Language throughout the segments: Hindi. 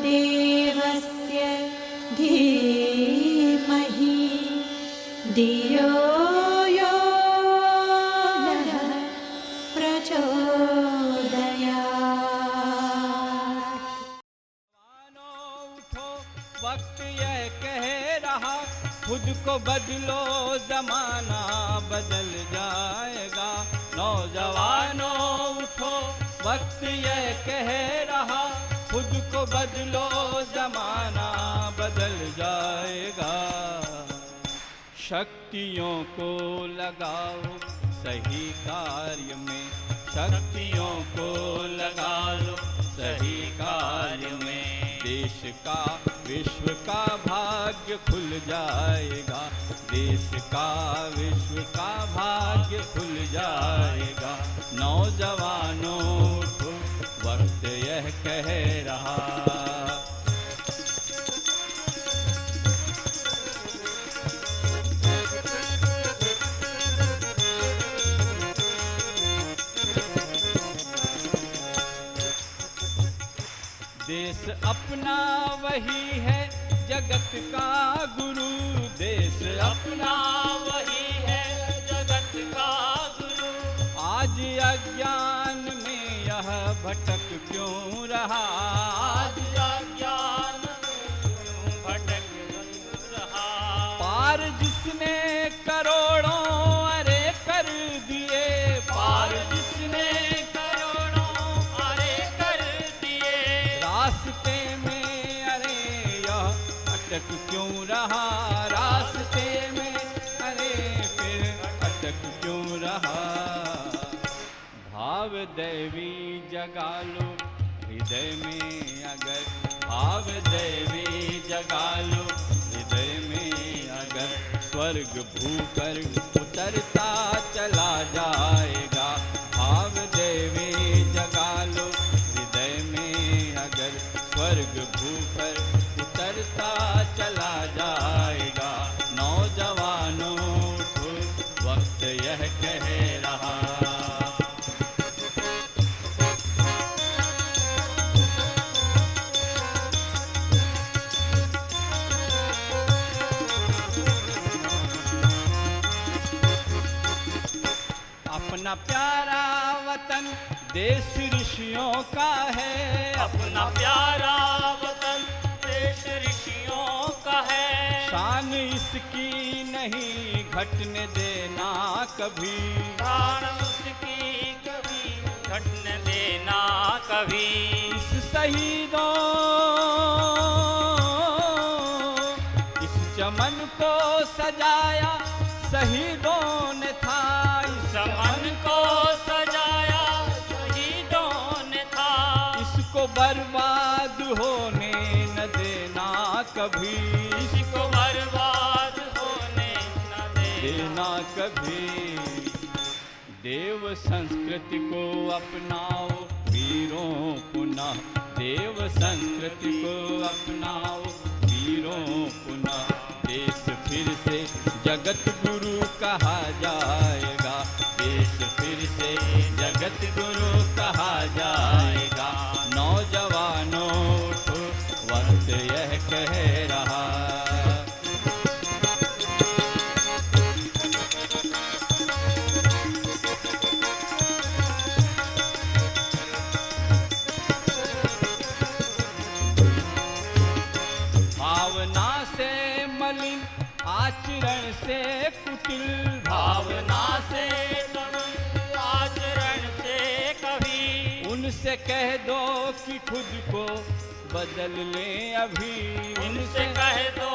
देवस्य धीमहि धियो यो नः प्रचोदयात्। उठो, वक्त यह कह रहा, खुद को बदलो, जमाना बदल जाएगा। नौजवानों उठो, वक्त यह कह रहा, खुद को बदलो, जमाना बदल जाएगा। शक्तियों को लगाओ सही कार्य में, शक्तियों को लगा लो सही कार्य में। देश का विश्व का भाग्य खुल जाएगा, देश का विश्व का भाग्य खुल जाएगा। नौजवानों उठो, वक्त यह कह रहा। देश अपना वही है जगत का गुरु, देश अपना वही है जगत का गुरु। आज अज्ञान में यह भटक क्यों रहा, आज अज्ञान में क्यों भटक रहा। पार जिसने करोड़ों अरे कर दिए, पार जिसने रास्ते में अरे यह अटक क्यों रहा, रास्ते में अरे फिर अटक क्यों रहा। भाव दैवी जगा लो हृदय में अगर, भाव दैवी जगा लो हृदय में अगर। स्वर्ग भू पर उतरता चला जाएगा, भाव दैवी जगा लो हृदय में अगर। स्वर्ग भू पर उतरता चला जाएगा। नौजवानों उठो, वक्त यह कह रहा। अपना प्यारा वतन देश ऋषियों का है, अपना प्यारा वतन देश ऋषियों का है। शान इसकी नहीं घटने देना कभी, शान उसकी कभी घटने देना कभी। इस शहीदों इस चमन को सजाया शहीदों ने था, इस चमन को सजाया शहीदों ने था। इसको बर्बाद होने न देना कभी, इसको बर्बाद होने न देना कभी। देव संस्कृति को अपनाओ वीरों पुनः, देव संस्कृति को अपनाओ वीरों पुनः। देश फिर से जगत गुरु कहा जाएगा, देश फिर से जगत गुरु कहा जाएगा। नौजवानों उठो, वक्त यह कह रहा। भावना से मलिन आचरण से कुटिल, भावना से आचरण से कभी। उनसे कह दो कि खुद को बदल ले अभी, उनसे कह दो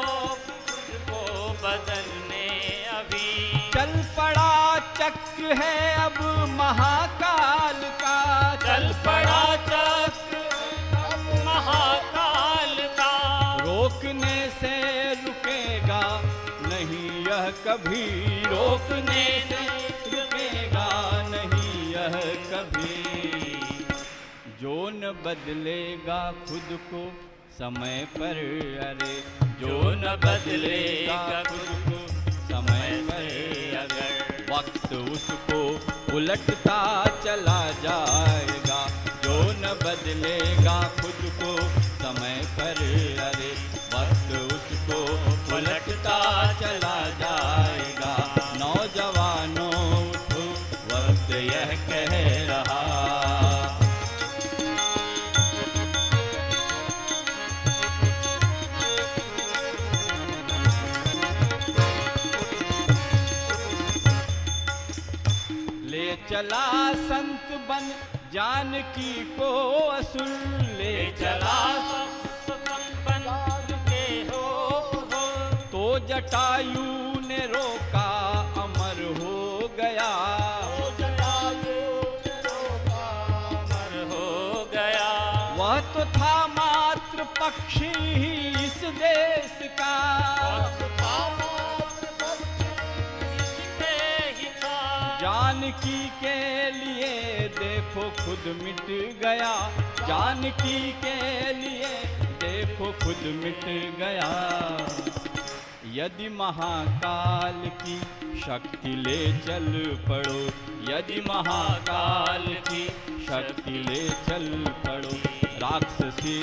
खुद को बदलने अभी। चल पड़ा चक्र है अब महाकाल का, चल पड़ा चक्र अब महाकाल का। रोकने से रुकेगा नहीं यह कभी, रोकने से रुकेगा नहीं यह कभी। जो न बदलेगा खुद को समय पर अरे, जो न बदलेगा खुद को समय पर अगर। वक्त उसको उलटता चला जाएगा, जो न बदलेगा खुद को समय पर अरे वक्त उसको उलटता चला जाएगा। नौजवानों उठो, वक्त यह कह रहा। ले चला संत बन जानकी को असुर, ले चला संत बन के हो तो जटायु ने रोका, अमर हो गया। तो जटायु ने रोका, अमर हो गया। वह तो था मात्र पक्षी ही इस देश का, जानकी के लिए देखो खुद मिट गया। जानकी के लिए देखो खुद मिट गया। यदि महाकाल की शक्ति ले चल पड़ो, यदि महाकाल की शक्ति ले चल पड़ो, राक्षसी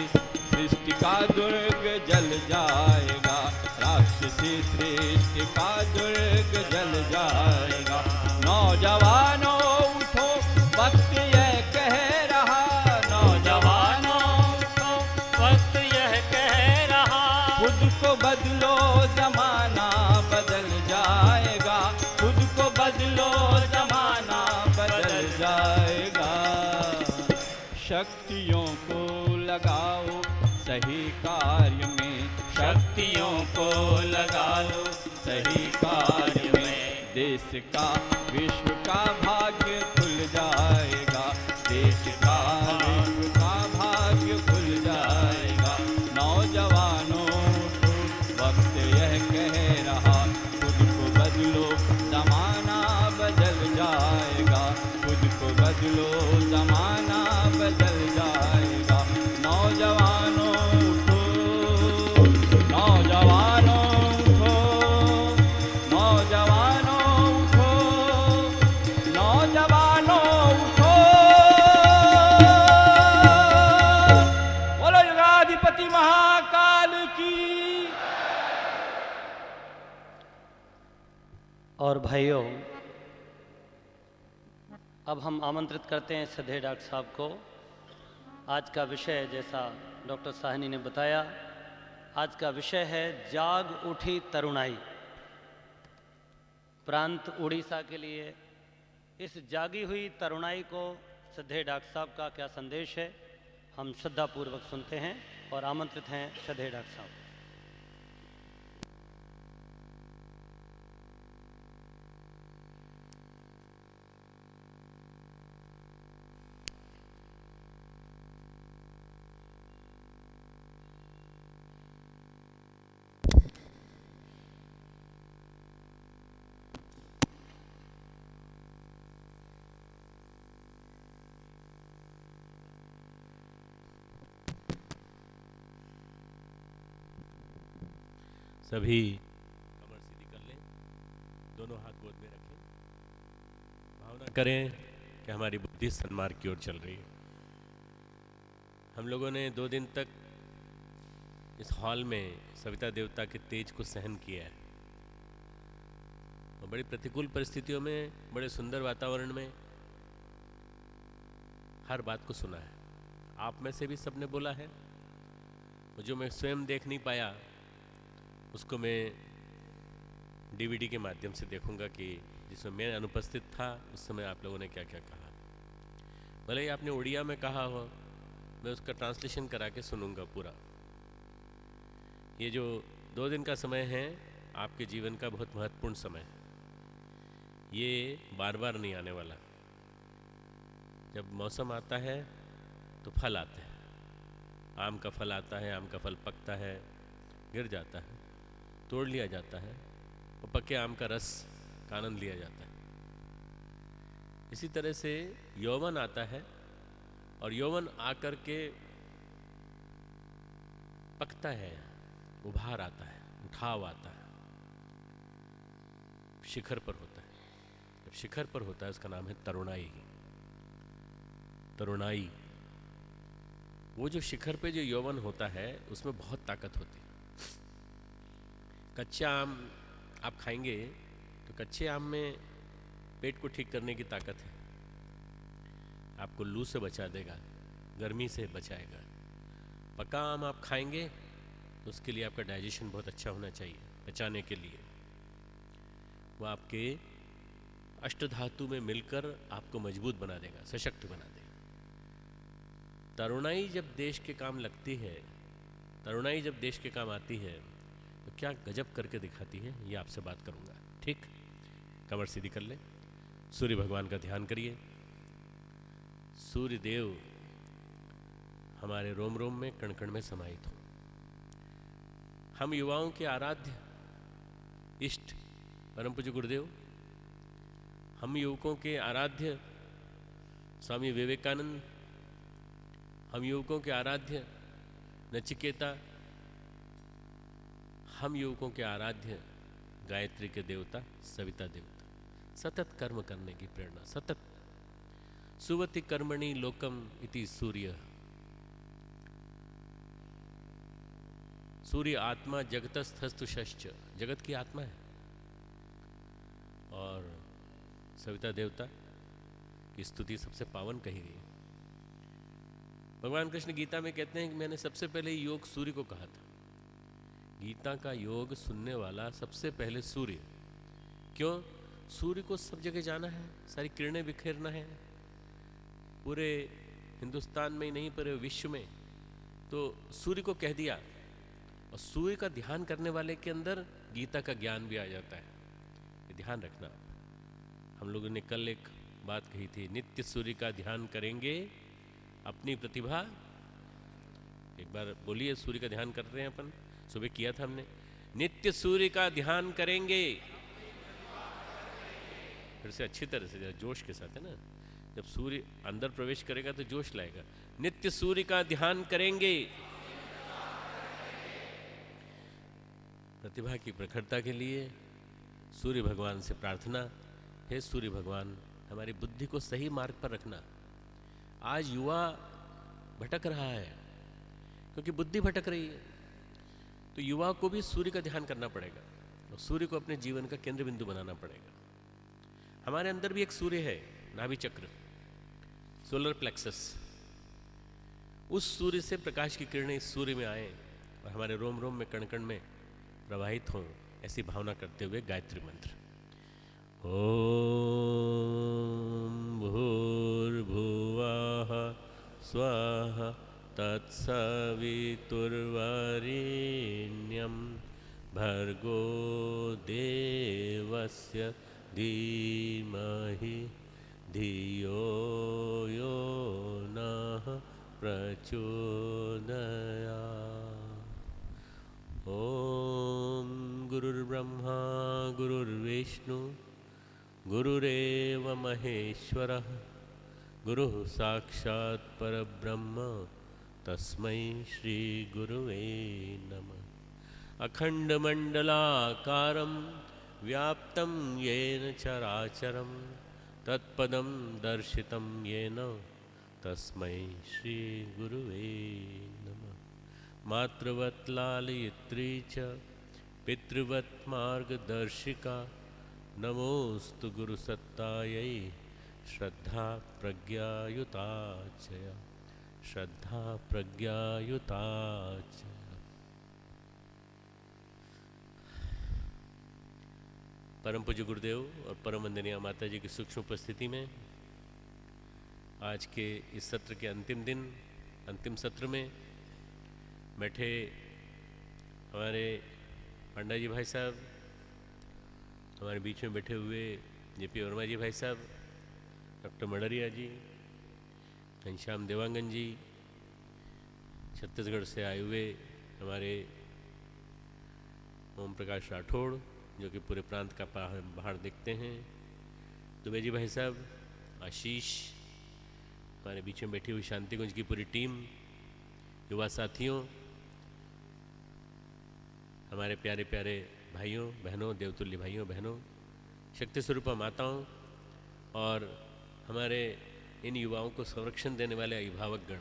सृष्टि का दुर्ग जल जाएगा। राक्षसी सृष्टि का दुर्ग जल जाएगा। नौजवानों उठो, वक्त यह कह रहा। नौजवानों उठो, वक्त यह कह रहा। खुद को बदलो, जमाना बदल जाएगा। खुद को बदलो, जमाना बदल जाएगा। शक्तियों को लगाओ सही कार्य में, शक्तियों को लगा लो सही कार्य में। देश का विश्व का भाग्य खुल जाएगा। देश का विश्व का भाग्य खुल जाएगा। नौजवानों उठो, वक्त यह कह रहा। खुद को बदलो, जमाना बदल जाएगा। खुद को बदलो, जमाना बदल जाएगा। नौजवानों उठो, नौजवानों उठो, नौजवानों उठो, नौजवानों उठो। बोलो युगाधिपति महाकाल की। और भाइयों, अब हम आमंत्रित करते हैं श्रद्धेय डॉक्टर साहब को। आज का विषय, जैसा डॉक्टर साहनी ने बताया, आज का विषय है जाग उठी तरुणाई। प्रांत उड़ीसा के लिए इस जागी हुई तरुणाई को श्रद्धेय डॉक्टर साहब का क्या संदेश है, हम श्रद्धापूर्वक सुनते हैं और आमंत्रित हैं श्रद्धेय डॉक्टर साहब। सभी कमर सीधी कर लें, दोनों हाथ गोद में रखें, भावना करें कि हमारी बुद्धि सन्मार्ग की ओर चल रही है। हम लोगों ने 2 दिन तक इस हॉल में सविता देवता के तेज को सहन किया है और बड़ी प्रतिकूल परिस्थितियों में, बड़े सुंदर वातावरण में हर बात को सुना है। आप में से भी सबने बोला है, जो मैं स्वयं देख नहीं पाया उसको मैं डीवीडी के माध्यम से देखूंगा कि जिसमें मैं अनुपस्थित था उस समय आप लोगों ने क्या क्या कहा। भले ही आपने उड़िया में कहा हो, मैं उसका ट्रांसलेशन करा के सुनूंगा पूरा। ये जो 2 दिन का समय है आपके जीवन का बहुत महत्वपूर्ण समय है। ये बार बार नहीं आने वाला। जब मौसम आता है तो फल आते हैं। आम का फल आता है, आम का फल पकता है, गिर जाता है, तोड़ लिया जाता है और पके आम का रस का आनंद लिया जाता है। इसी तरह से यौवन आता है और यौवन आकर के पकता है, उभार आता है, उठाव आता है, शिखर पर होता है। जब शिखर पर होता है उसका नाम है तरुणाई। तरुणाई वो जो शिखर पे जो यौवन होता है उसमें बहुत ताकत होती है। कच्चा आम आप खाएंगे तो कच्चे आम में पेट को ठीक करने की ताकत है, आपको लू से बचा देगा, गर्मी से बचाएगा। पका आम आप खाएंगे तो उसके लिए आपका डाइजेशन बहुत अच्छा होना चाहिए, पचाने के लिए। वो आपके अष्टधातु में मिलकर आपको मजबूत बना देगा, सशक्त बना देगा। तरुणाई जब देश के काम लगती है, तरुणाई जब देश के काम आती है तो क्या गजब करके दिखाती है, ये आपसे बात करूंगा। ठीक, कमर सीधी कर ले, सूर्य भगवान का ध्यान करिए। सूर्य देव हमारे रोम रोम में कण कण में समाहित हो। हम युवाओं के आराध्य इष्ट परम पूज्य गुरुदेव, हम युवकों के आराध्य स्वामी विवेकानंद, हम युवकों के आराध्य नचिकेता, हम युवकों के आराध्य गायत्री के देवता सविता देवता, सतत कर्म करने की प्रेरणा, सतत सुवति कर्मणि लोकम इति सूर्य। सूर्य आत्मा जगतस्थस्तु शश्च, जगत की आत्मा है। और सविता देवता की स्तुति सबसे पावन कही गई। भगवान कृष्ण गीता में कहते हैं कि मैंने सबसे पहले योग सूर्य को कहा था। गीता का योग सुनने वाला सबसे पहले सूर्य। क्यों? सूर्य को सब जगह जाना है, सारी किरणें बिखेरना है, पूरे हिंदुस्तान में ही नहीं पूरे विश्व में। तो सूर्य को कह दिया, और सूर्य का ध्यान करने वाले के अंदर गीता का ज्ञान भी आ जाता है। ये ध्यान रखना। हम लोगों ने कल एक बात कही थी, नित्य सूर्य का ध्यान करेंगे अपनी प्रतिभा। एक बार बोलिए, सूर्य का ध्यान कर रहे हैं अपन, सुबह किया था हमने। नित्य सूर्य का ध्यान करेंगे, फिर से अच्छी तरह से जोश के साथ, है ना। जब सूर्य अंदर प्रवेश करेगा तो जोश लाएगा। नित्य सूर्य का ध्यान करेंगे, प्रतिभा की प्रखरता के लिए सूर्य भगवान से प्रार्थना, हे सूर्य भगवान हमारी बुद्धि को सही मार्ग पर रखना। आज युवा भटक रहा है क्योंकि बुद्धि भटक रही है, तो युवा को भी सूर्य का ध्यान करना पड़ेगा और सूर्य को अपने जीवन का केंद्र बिंदु बनाना पड़ेगा। हमारे अंदर भी एक सूर्य है, नाभि चक्र, सोलर प्लेक्सस। उस सूर्य से प्रकाश की किरणें इस सूर्य में आए और हमारे रोम रोम में कण कण में प्रवाहित हों, ऐसी भावना करते हुए गायत्री मंत्र। ओम भूर्भुवः स्वाहा तत्सवितुर्वरेण्यं भर्गो देवस्य धीमहि धियो यो नः प्रचोदयात्। ओम गुरुर्ब्रह्मा गुरुर्विष्णु गुरुरेव महेश्वरः गुरुः साक्षात् परब्रह्म तस्मै श्री गुरुवे नमः। अखंडमंडलाकारं व्याप्तं येन चराचरं तत्पदं दर्शितं येन तस्मै श्री गुरुवे नमः। मातृवत् लालयित्री च पितृवत् मार्गदर्शिका नमोस्तु गुरुसत्तायै श्रद्धा प्रज्ञायुताचय श्रद्धा प्रज्ञायुताचय। परम पूज्य गुरुदेव और परम वंदनीय माता जी की सूक्ष्म उपस्थिति में आज के इस सत्र के अंतिम दिन, अंतिम सत्र में बैठे हमारे पांडा जी भाई साहब, हमारे बीच में बैठे हुए जेपी वर्मा जी भाई साहब, डॉक्टर मडरिया जी, घनश्याम देवांगन जी, छत्तीसगढ़ से आए हुए हमारे ओम प्रकाश राठौड़ जो कि पूरे प्रांत का बाहर देखते हैं, दुबे जी भाई साहब, आशीष, हमारे बीच में बैठी हुई शांतिकुंज की पूरी टीम, युवा साथियों, हमारे प्यारे प्यारे भाइयों बहनों, देवतुल्य भाइयों बहनों, शक्ति स्वरूपा माताओं और हमारे इन युवाओं को संरक्षण देने वाले अभिभावक गण,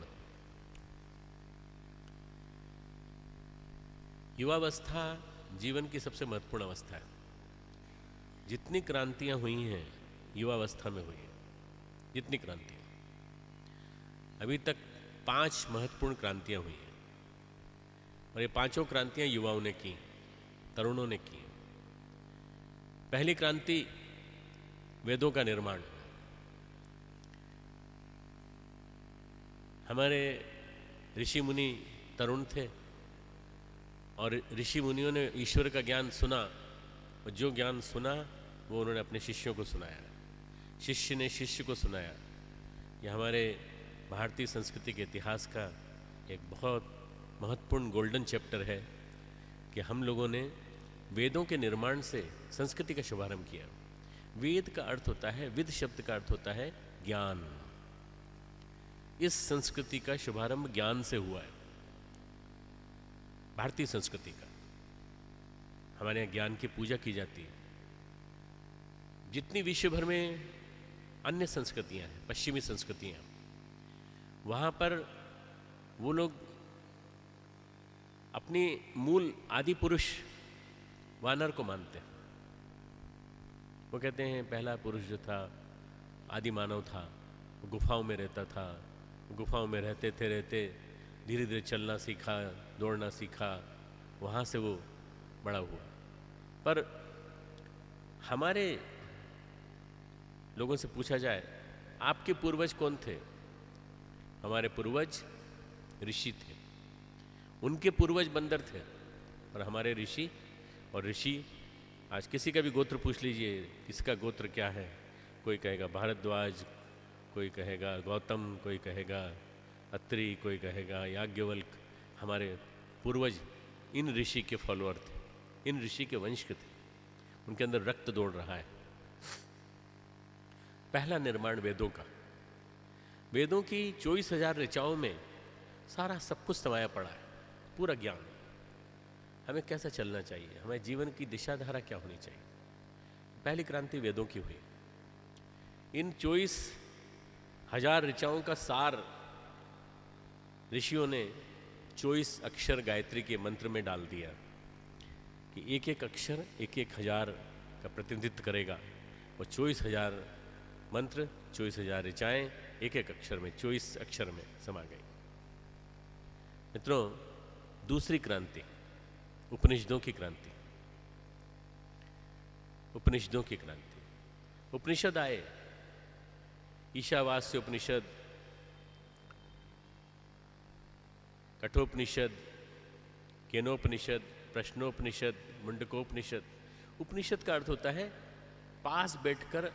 युवावस्था जीवन की सबसे महत्वपूर्ण अवस्था है। जितनी क्रांतियां हुई हैं युवावस्था में हुई है, जितनी क्रांतियां, अभी तक 5 महत्वपूर्ण क्रांतियां हुई हैं और ये 5 क्रांतियां युवाओं ने की, तरुणों ने की। पहली क्रांति वेदों का निर्माण। हमारे ऋषि मुनि तरुण थे और ऋषि मुनियों ने ईश्वर का ज्ञान सुना और जो ज्ञान सुना वो उन्होंने अपने शिष्यों को सुनाया, शिष्य ने शिष्य को सुनाया। यह हमारे भारतीय संस्कृति के इतिहास का एक बहुत महत्वपूर्ण गोल्डन चैप्टर है कि हम लोगों ने वेदों के निर्माण से संस्कृति का शुभारंभ किया। वेद का अर्थ होता है, विद शब्द का अर्थ होता है ज्ञान। इस संस्कृति का शुभारंभ ज्ञान से हुआ है, भारतीय संस्कृति का। हमारे यहाँ ज्ञान की पूजा की जाती है। जितनी विश्व भर में अन्य संस्कृतियां हैं, पश्चिमी संस्कृतियां, वहाँ पर वो लोग अपनी मूल आदि पुरुष वानर को मानते हैं। वो कहते हैं पहला पुरुष जो था, आदि मानव था, वो गुफाओं में रहता था, गुफाओं में रहते धीरे धीरे चलना सीखा, दौड़ना सीखा, वहाँ से वो बड़ा हुआ। पर हमारे लोगों से पूछा जाए आपके पूर्वज कौन थे? हमारे पूर्वज ऋषि थे, उनके पूर्वज बंदर थे और हमारे ऋषि। और ऋषि, आज किसी का भी गोत्र पूछ लीजिए, किसका गोत्र क्या है, कोई कहेगा भारद्वाज, कोई कहेगा गौतम, कोई कहेगा अत्रि, कोई कहेगा याज्ञवल्क। हमारे पूर्वज इन ऋषि के फॉलोअर थे, इन ऋषि के वंश के थे, उनके अंदर रक्त दौड़ रहा है। पहला निर्माण वेदों का। वेदों की 24,000 ऋचाओं में सारा सब कुछ समाया पड़ा है, पूरा ज्ञान। हमें कैसा चलना चाहिए, हमें जीवन की दिशा धारा क्या होनी चाहिए। पहली क्रांति वेदों की हुई। इन 24,000 ऋचाओं का सार ऋषियों ने 24 अक्षर गायत्री के मंत्र में डाल दिया कि एक एक अक्षर 1,000 का प्रतिनिधित्व करेगा। और 24,000 मंत्र, 24,000 ऋचाएं एक एक अक्षर में, 24 अक्षर में समा गई। मित्रों, दूसरी क्रांति उपनिषदों की क्रांति। उपनिषदों की क्रांति। उपनिषद आए, ईशावास्य उपनिषद, कठोपनिषद, केनोपनिषद, प्रश्नोपनिषद, मुंडकोपनिषद। उपनिषद का अर्थ होता है पास बैठकर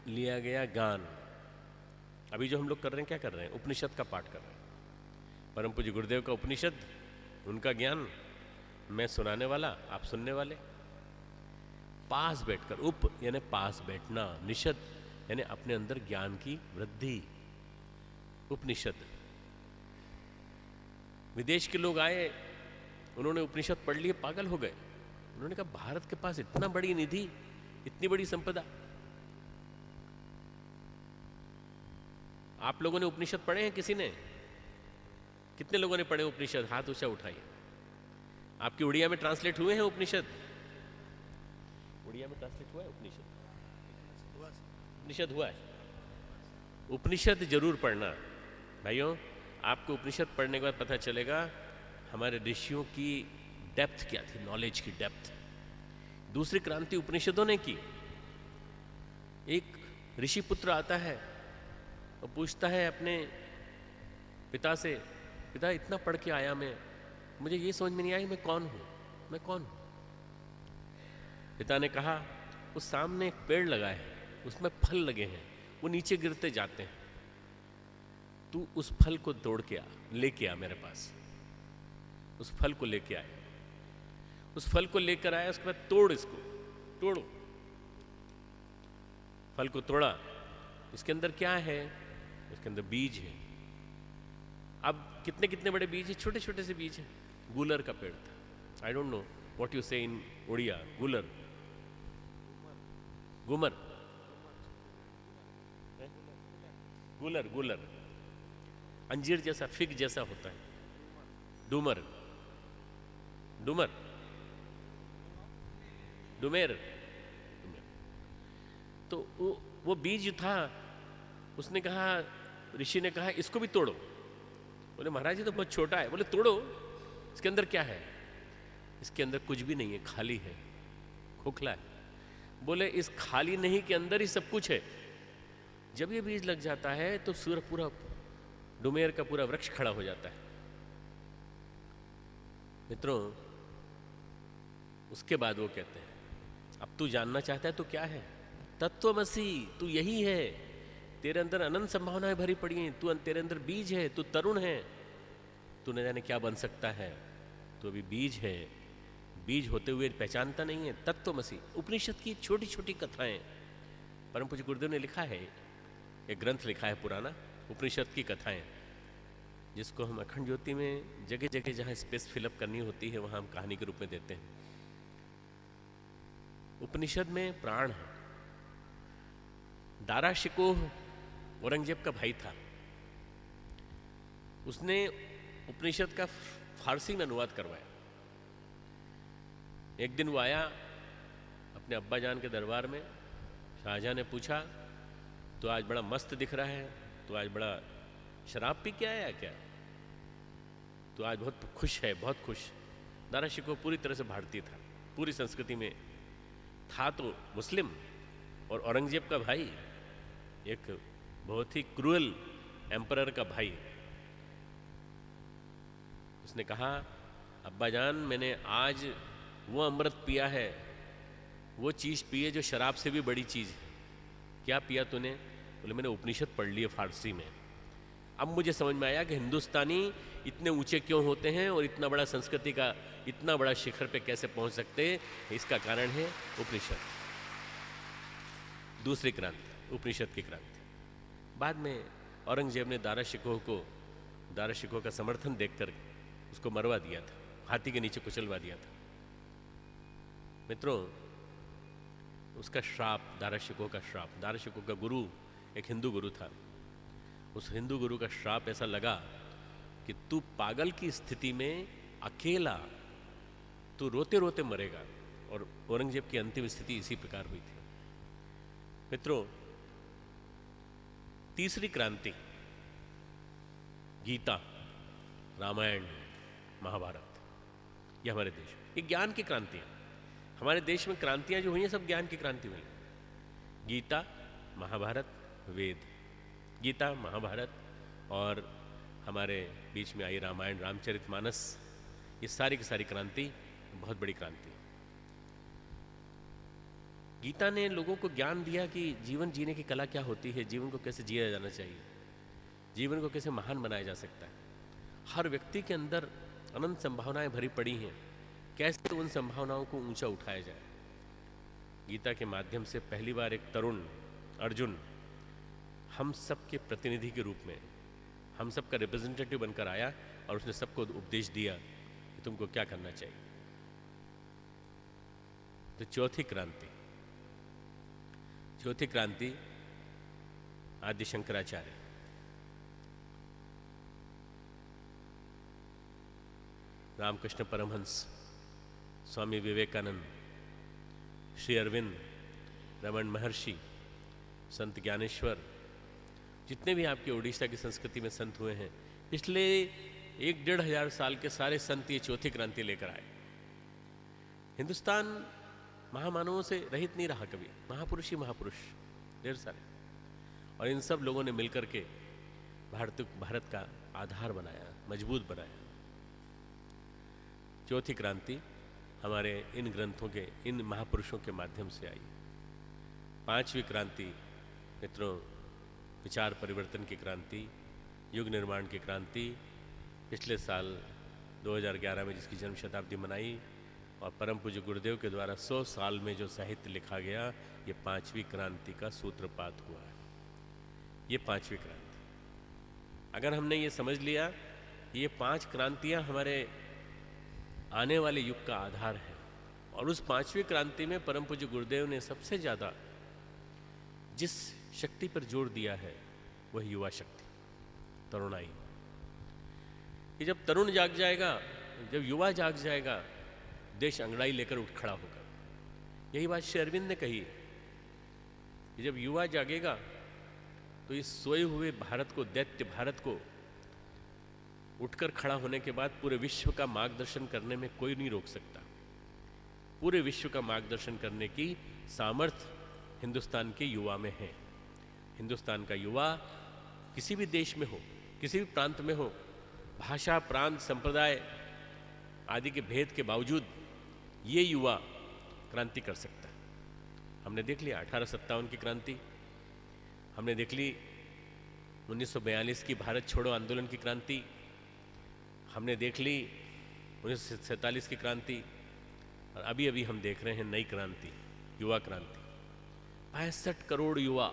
लिया गया ज्ञान। अभी जो हम लोग कर रहे हैं, क्या कर रहे हैं? उपनिषद का पाठ कर रहे हैं। परम पूज्य गुरुदेव का उपनिषद, उनका ज्ञान, मैं सुनाने वाला, आप सुनने वाले। पास बैठकर, उप यानी पास बैठना, निषद यानी अपने अंदर ज्ञान की वृद्धि। उपनिषद। विदेश के लोग आए, उन्होंने उपनिषद पढ़ लिए, पागल हो गए। उन्होंने कहा भारत के पास इतना बड़ी निधि, इतनी बड़ी संपदा। आप लोगों ने उपनिषद पढ़े हैं? किसी ने? कितने लोगों ने पढ़े उपनिषद? हाथ ऊंचा उठाइए। आपकी उड़िया में ट्रांसलेट हुए हैं उपनिषद? उड़िया में ट्रांसलेट हुआ है उपनिषद? उपनिषद हुआ है। उपनिषद जरूर पढ़ना भाइयों। आपको उपनिषद पढ़ने के बाद पता चलेगा हमारे ऋषियों की डेप्थ क्या थी, नॉलेज की डेप्थ। दूसरी क्रांति उपनिषदों ने की। एक ऋषि पुत्र आता है और पूछता है अपने पिता से, पिता इतना पढ़ के आया मैं, मुझे ये समझ में नहीं आई मैं कौन हूं, मैं कौन हूं? पिता ने कहा उस सामने एक पेड़ लगा है, उसमें फल लगे हैं, वो नीचे गिरते जाते हैं, तू उस फल को तोड़ के आ, लेके आ मेरे पास। उस फल को लेके आए, उस फल को लेकर आया, उसके बाद तोड़, इसको तोड़ो। फल को तोड़ा, इसके अंदर क्या है? इसके अंदर बीज है। अब कितने कितने बड़े बीज है, छोटे छोटे से बीज है। गुलर का पेड़ था। I don't know what you से इन उड़िया। गुलर, गुमर, गुलर, गुलर, अंजीर जैसा, फिग जैसा होता है। डूमर, डूमर, डुमेर, तो वो बीज था, उसने कहा, ऋषि ने कहा इसको भी तोड़ो। बोले महाराज ये तो बहुत छोटा है। बोले तोड़ो, इसके अंदर क्या है? इसके अंदर कुछ भी नहीं है, खाली है, खोखला है। बोले इस खाली नहीं के अंदर ही सब कुछ है। जब ये बीज लग जाता है तो सूर्य पूरा डुमेर का पूरा वृक्ष खड़ा हो जाता है। मित्रों, उसके बाद वो कहते हैं अब तू जानना चाहता है तो क्या है? तत्वमसि, तू यही है। तेरे अंदर अनंत संभावनाएं भरी पड़ी हैं, तू तेरे अंदर बीज है, तू तरुण है, तू न जाने क्या बन सकता है, तू अभी बीज है। बीज होते हुए पहचानता नहीं है। तत्वमसि उपनिषद की छोटी छोटी कथाएं, परम पूज्य गुरुदेव ने लिखा है, एक ग्रंथ लिखा है पुराना, उपनिषद की कथाएं, जिसको हम अखंड ज्योति में जगह जगह जहां स्पेस फिलअप करनी होती है वहां हम कहानी के रूप में देते हैं। उपनिषद में प्राण है। दारा शिकोह औरंगजेब का भाई था। उसने उपनिषद का फारसी में अनुवाद करवाया। एक दिन वो आया अपने अब्बा जान के दरबार में। शाहजहां ने पूछा, तो आज बड़ा मस्त दिख रहा है, तो आज बड़ा शराब पी के आया क्या? तो आज बहुत खुश है, बहुत खुश। दारा शिकोह पूरी तरह से भारतीय था, पूरी संस्कृति में था तो मुस्लिम, और औरंगजेब का भाई, एक बहुत ही क्रूअल एम्परर का भाई। उसने कहा, अब्बा जान मैंने आज वो अमृत पिया है, वो चीज़ पी है जो शराब से भी बड़ी चीज़ है। क्या पिया तूने? बोले मैंने उपनिषद पढ़ लिए फारसी में। अब मुझे समझ में आया कि हिंदुस्तानी इतने ऊंचे क्यों होते हैं और इतना बड़ा संस्कृति का इतना बड़ा शिखर पे कैसे पहुंच सकते हैं। इसका कारण है उपनिषद। दूसरी क्रांति, उपनिषद की क्रांति। बाद में औरंगजेब ने दारा शिकोह का समर्थन देखकर उसको मरवा दिया था, हाथी के नीचे कुचलवा दिया था। मित्रों, उसका श्राप, दारा शिकोह का श्राप, दारा शिकोह का गुरु एक हिंदू गुरु था। उस हिंदू गुरु का श्राप ऐसा लगा कि तू पागल की स्थिति में अकेला, तू रोते रोते मरेगा। और औरंगजेब की अंतिम स्थिति इसी प्रकार हुई थी। मित्रों, तीसरी क्रांति, गीता, रामायण, महाभारत, ये हमारे देश में, ये ज्ञान की क्रांति है। हमारे देश में क्रांतियां जो हुई हैं सब ज्ञान की क्रांति हुई। गीता, महाभारत, वेद, गीता, महाभारत और हमारे बीच में आई रामायण, रामचरितमानस, ये सारी की सारी क्रांति बहुत बड़ी क्रांति। गीता ने लोगों को ज्ञान दिया कि जीवन जीने की कला क्या होती है, जीवन को कैसे जिया जाना चाहिए, जीवन को कैसे महान बनाया जा सकता है। हर व्यक्ति के अंदर अनंत संभावनाएं भरी पड़ी हैं, कैसे उन संभावनाओं को ऊंचा उठाया जाए। गीता के माध्यम से पहली बार एक तरुण अर्जुन हम सब के प्रतिनिधि के रूप में, हम सब का रिप्रेजेंटेटिव बनकर आया और उसने सबको उपदेश दिया कि तुमको क्या करना चाहिए। तो चौथी क्रांति आदि शंकराचार्य। रामकृष्ण परमहंस, स्वामी विवेकानंद, श्री अरविंद, रमन महर्षि, संत ज्ञानेश्वर, जितने भी आपके उड़ीसा की संस्कृति में संत हुए हैं, पिछले 1-1.5 साल के सारे संत ये चौथी क्रांति लेकर आए। हिंदुस्तान महामानवों से रहित नहीं रहा कभी, महापुरुष ही महापुरुष ढेर सारे, और इन सब लोगों ने मिलकर के भारत का आधार बनाया, मजबूत बनाया। चौथी क्रांति हमारे इन ग्रंथों के, इन महापुरुषों के माध्यम से आई। पांचवी क्रांति मित्रों, विचार परिवर्तन की क्रांति, युग निर्माण की क्रांति, पिछले साल 2011 में जिसकी जन्म शताब्दी मनाई और परम पूज्य गुरुदेव के द्वारा 100 साल में जो साहित्य लिखा गया, ये पांचवी क्रांति का सूत्रपात हुआ है। ये पांचवी क्रांति, अगर हमने ये समझ लिया, ये 5 क्रांतियां हमारे आने वाले युग का आधार है। और उस पांचवी क्रांति में परम पूज्य गुरुदेव ने सबसे ज़्यादा जिस शक्ति पर जोर दिया है वह युवा शक्ति, तरुणाई। कि जब तरुण जाग जाएगा, जब युवा जाग जाएगा, देश अंगड़ाई लेकर उठ खड़ा होगा। यही बात श्री अरविंद ने कही है कि जब युवा जागेगा तो इस सोए हुए भारत को, दैत्य भारत को उठकर खड़ा होने के बाद पूरे विश्व का मार्गदर्शन करने में कोई नहीं रोक सकता। पूरे विश्व का मार्गदर्शन करने की सामर्थ्य हिंदुस्तान के युवा में है। हिंदुस्तान का युवा किसी भी देश में हो, किसी भी प्रांत में हो, भाषा, प्रांत, संप्रदाय आदि के भेद के बावजूद ये युवा क्रांति कर सकता है। हमने देख लिया 1857 की क्रांति, हमने देख ली 1942 की भारत छोड़ो आंदोलन की क्रांति, हमने देख ली 1947 की क्रांति, और अभी अभी हम देख रहे हैं नई क्रांति, युवा क्रांति। 65 करोड़ युवा,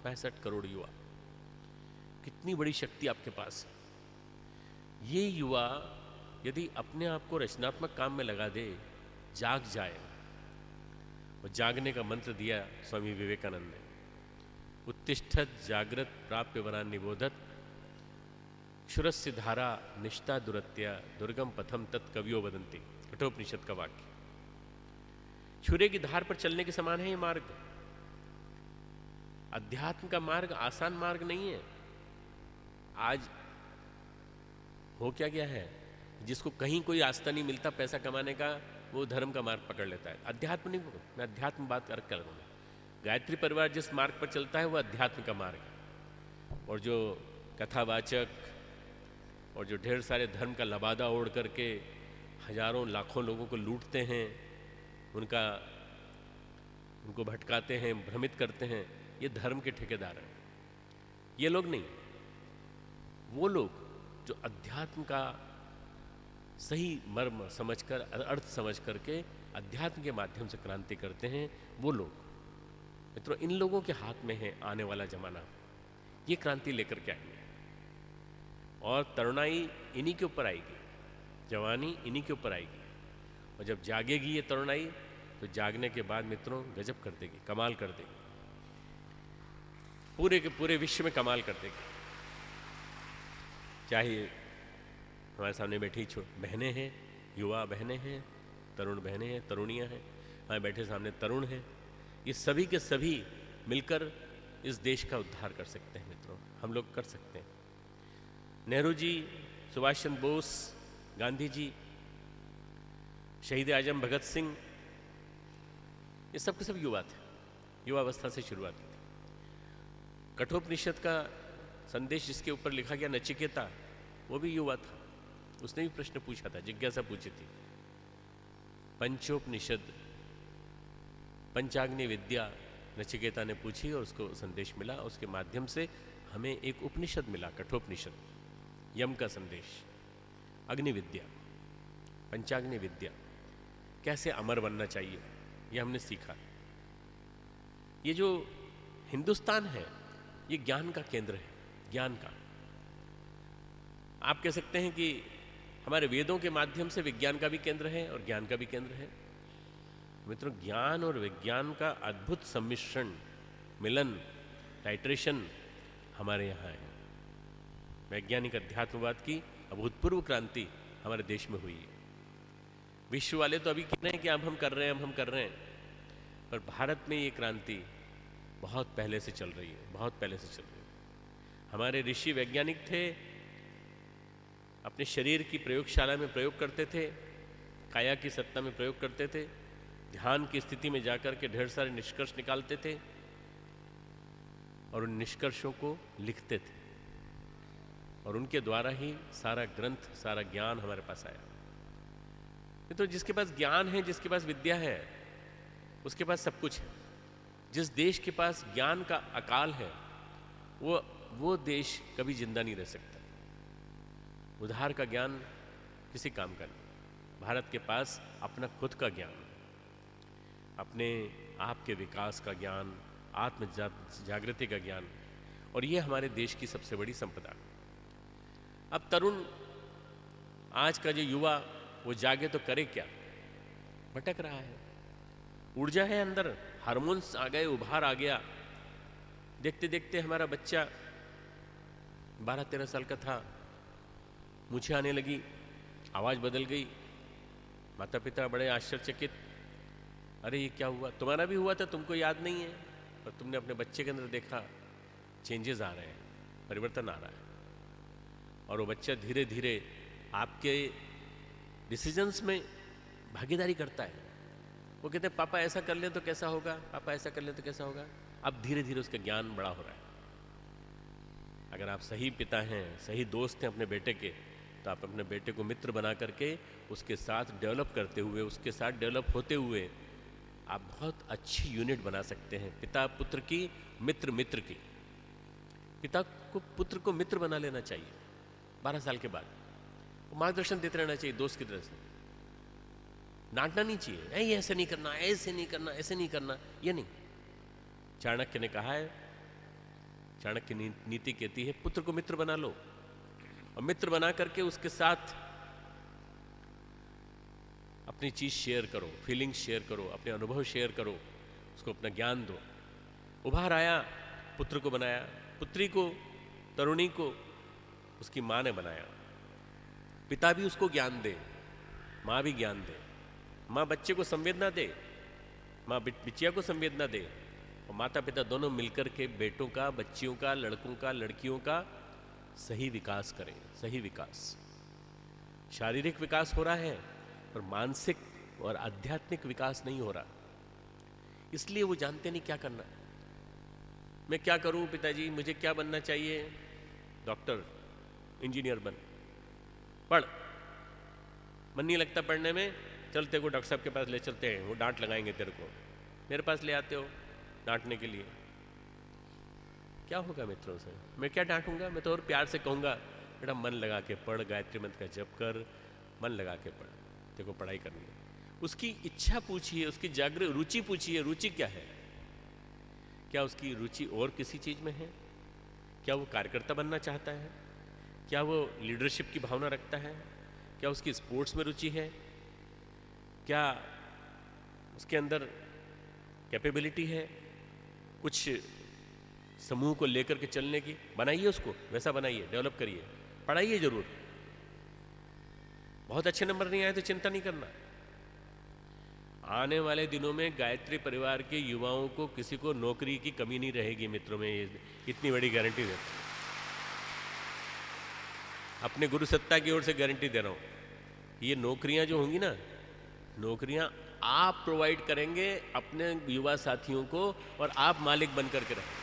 65 करोड़ युवा, कितनी बड़ी शक्ति आपके पास है। ये युवा यदि अपने आप को रचनात्मक काम में लगा दे, जाग जाए, और जागने का मंत्र दिया स्वामी विवेकानंद ने, उत्तिष्ठत जागृत प्राप्य वरान निबोधत क्षुरस्य धारा निष्ठा दुरत्या दुर्गम पथम तत् कवियो वदंती, कठोपनिषद का वाक्य। छुरे की धार पर चलने के समान है ये मार्ग। अध्यात्म का मार्ग आसान मार्ग नहीं है। आज हो क्या गया है, जिसको कहीं कोई रास्ता नहीं मिलता पैसा कमाने का, वो धर्म का मार्ग पकड़ लेता है। अध्यात्म नहीं, मैं अध्यात्म बात कर करूँगा। गायत्री परिवार जिस मार्ग पर चलता है वो अध्यात्म का मार्ग है। और जो कथावाचक और जो ढेर सारे धर्म का लबादा ओढ़ करके हजारों लाखों लोगों को लूटते हैं, उनको भटकाते हैं, भ्रमित करते हैं, ये धर्म के ठेकेदार हैं। ये लोग नहीं, वो लोग जो अध्यात्म का सही मर्म समझकर, अर्थ समझ करके अध्यात्म के माध्यम से क्रांति करते हैं, वो लोग। मित्रों, इन लोगों के हाथ में है आने वाला जमाना। ये क्रांति लेकर के आएंगे और तरुणाई इन्हीं के ऊपर आएगी, जवानी इन्हीं के ऊपर आएगी। और जब जागेगी ये तरुणाई, तो जागने के बाद मित्रों गजब कर देगी, कमाल कर देगी, पूरे के पूरे विश्व में कमाल कर देगी। चाहे हमारे सामने बैठी बहनें हैं, युवा बहनें हैं, तरुण बहनें हैं, तरुणियां हैं, हमारे बैठे सामने तरुण हैं, ये सभी के सभी मिलकर इस देश का उद्धार कर सकते हैं। मित्रों, हम लोग कर सकते हैं। नेहरू जी, सुभाष चंद्र बोस, गांधी जी, शहीद आजम भगत सिंह, ये सब के सब युवा थे, युवावस्था से शुरुआत की थी। कठोपनिषद का संदेश जिसके ऊपर लिखा गया, नचिकेता, वो भी युवा था। उसने भी प्रश्न पूछा था, जिज्ञासा पूछी थी। पंचोपनिषद, पंचाग्नि विद्या नचिकेता ने पूछी और उसको संदेश मिला। उसके माध्यम से हमें एक उपनिषद मिला, कठोपनिषद, यम का संदेश, अग्नि विद्या, पंचाग्नि विद्या, कैसे अमर बनना चाहिए, ये हमने सीखा। ये जो हिंदुस्तान है, ये ज्ञान का केंद्र है, ज्ञान का। आप कह सकते हैं कि हमारे वेदों के माध्यम से विज्ञान का भी केंद्र है और ज्ञान का भी केंद्र है। मित्रों, ज्ञान और विज्ञान का अद्भुत सम्मिश्रण, मिलन, टाइट्रेशन हमारे यहाँ है। वैज्ञानिक अध्यात्मवाद की अभूतपूर्व क्रांति हमारे देश में हुई है। विश्व वाले तो अभी कह रहे हैं कि अब हम कर रहे हैं, अब हम कर रहे हैं, पर भारत में ये क्रांति बहुत पहले से चल रही है, बहुत पहले से चल रही है। हमारे ऋषि वैज्ञानिक थे, अपने शरीर की प्रयोगशाला में प्रयोग करते थे, काया की सत्ता में प्रयोग करते थे, ध्यान की स्थिति में जाकर के ढेर सारे निष्कर्ष निकालते थे और उन निष्कर्षों को लिखते थे, और उनके द्वारा ही सारा ग्रंथ, सारा ज्ञान हमारे पास आया। तो जिसके पास ज्ञान है, जिसके पास विद्या है, उसके पास सब कुछ है। जिस देश के पास ज्ञान का अकाल है, वो देश कभी जिंदा नहीं रह सकता। उधार का ज्ञान किसी काम का नहीं। भारत के पास अपना खुद का ज्ञान, अपने आप के विकास का ज्ञान, आत्म जागृति का ज्ञान, और ये हमारे देश की सबसे बड़ी संपदा। अब तरुण, आज का जो युवा, वो जागे तो करे क्या? भटक रहा है। ऊर्जा है अंदर, हार्मोन्स आ गए, उभार आ गया। देखते देखते हमारा बच्चा 12-13 साल का था, मूछें आने लगी, आवाज़ बदल गई, माता पिता बड़े आश्चर्यचकित, अरे ये क्या हुआ, तुम्हारा भी हुआ था, तुमको याद नहीं है, और तुमने अपने बच्चे के अंदर देखा चेंजेस आ रहे हैं, परिवर्तन आ रहा है, और वो बच्चा धीरे धीरे आपके डिसीजंस में भागीदारी करता है। वो कहते हैं पापा ऐसा कर ले तो कैसा होगा, पापा ऐसा कर ले तो कैसा होगा। अब धीरे धीरे उसका ज्ञान बड़ा हो रहा है। अगर आप सही पिता हैं, सही दोस्त हैं अपने बेटे के, तो आप अपने बेटे को मित्र बना करके उसके साथ डेवलप करते हुए, उसके साथ डेवलप होते हुए आप बहुत अच्छी यूनिट बना सकते हैं। पिता पुत्र की, मित्र मित्र की। पिता को पुत्र को मित्र बना लेना चाहिए 12 साल के बाद। मार्गदर्शन देते रहना चाहिए दोस्त की तरह से। डांटना नहीं चाहिए, ये ऐसे नहीं करना, ऐसे नहीं करना, ऐसे नहीं करना, ये नहीं। चाणक्य ने कहा है, चाणक्य की नीति कहती है पुत्र को मित्र बना लो, और मित्र बना करके उसके साथ अपनी चीज शेयर करो, फीलिंग्स शेयर करो, अपने अनुभव शेयर करो, उसको अपना ज्ञान दो। उभार आया, पुत्र को बनाया, पुत्री को, तरुणी को उसकी माँ ने बनाया। पिता भी उसको ज्ञान दे, माँ भी ज्ञान दे। माँ बच्चे को संवेदना दे, माँ बिटिया को संवेदना दे, और माता पिता दोनों मिलकर के बेटों का, बच्चियों का, लड़कों का, लड़कियों का सही विकास करें। सही विकास, शारीरिक विकास हो रहा है पर मानसिक और आध्यात्मिक विकास नहीं हो रहा। इसलिए वो जानते नहीं क्या करना। मैं क्या करूं पिताजी, मुझे क्या बनना चाहिए? डॉक्टर, इंजीनियर बन, पढ़। मन नहीं लगता पढ़ने में, चल तेरे को डॉक्टर साहब के पास ले चलते हैं, वो डांट लगाएंगे तेरे को। मेरे पास ले आते हो डांटने के लिए। क्या होगा मित्रों से? मैं क्या डांटूंगा? मैं तो और प्यार से कहूँगा बेटा मन लगा के पढ़, गायत्री मंत्र का जप कर, मन लगा के पढ़, तेरे को पढ़ाई करनी है। उसकी इच्छा पूछिए, उसकी जागृत रुचि पूछिए, रुचि क्या है? क्या उसकी रुचि और किसी चीज में है? क्या वो कार्यकर्ता बनना चाहता है? क्या वो लीडरशिप की भावना रखता है? क्या उसकी स्पोर्ट्स में रुचि है? क्या उसके अंदर कैपेबिलिटी है कुछ समूह को लेकर के चलने की? बनाइए उसको, वैसा बनाइए, डेवलप करिए, पढ़ाइए जरूर। बहुत अच्छे नंबर नहीं आए तो चिंता नहीं करना। आने वाले दिनों में गायत्री परिवार के युवाओं को किसी को नौकरी की कमी नहीं रहेगी मित्रों में, इतनी बड़ी गारंटी देता हूं। अपने गुरु सत्ता की ओर से गारंटी दे रहा हूं। ये नौकरियां जो होंगी ना, नौकरियां आप प्रोवाइड करेंगे अपने युवा साथियों को, और आप मालिक बन करके रहेंगे।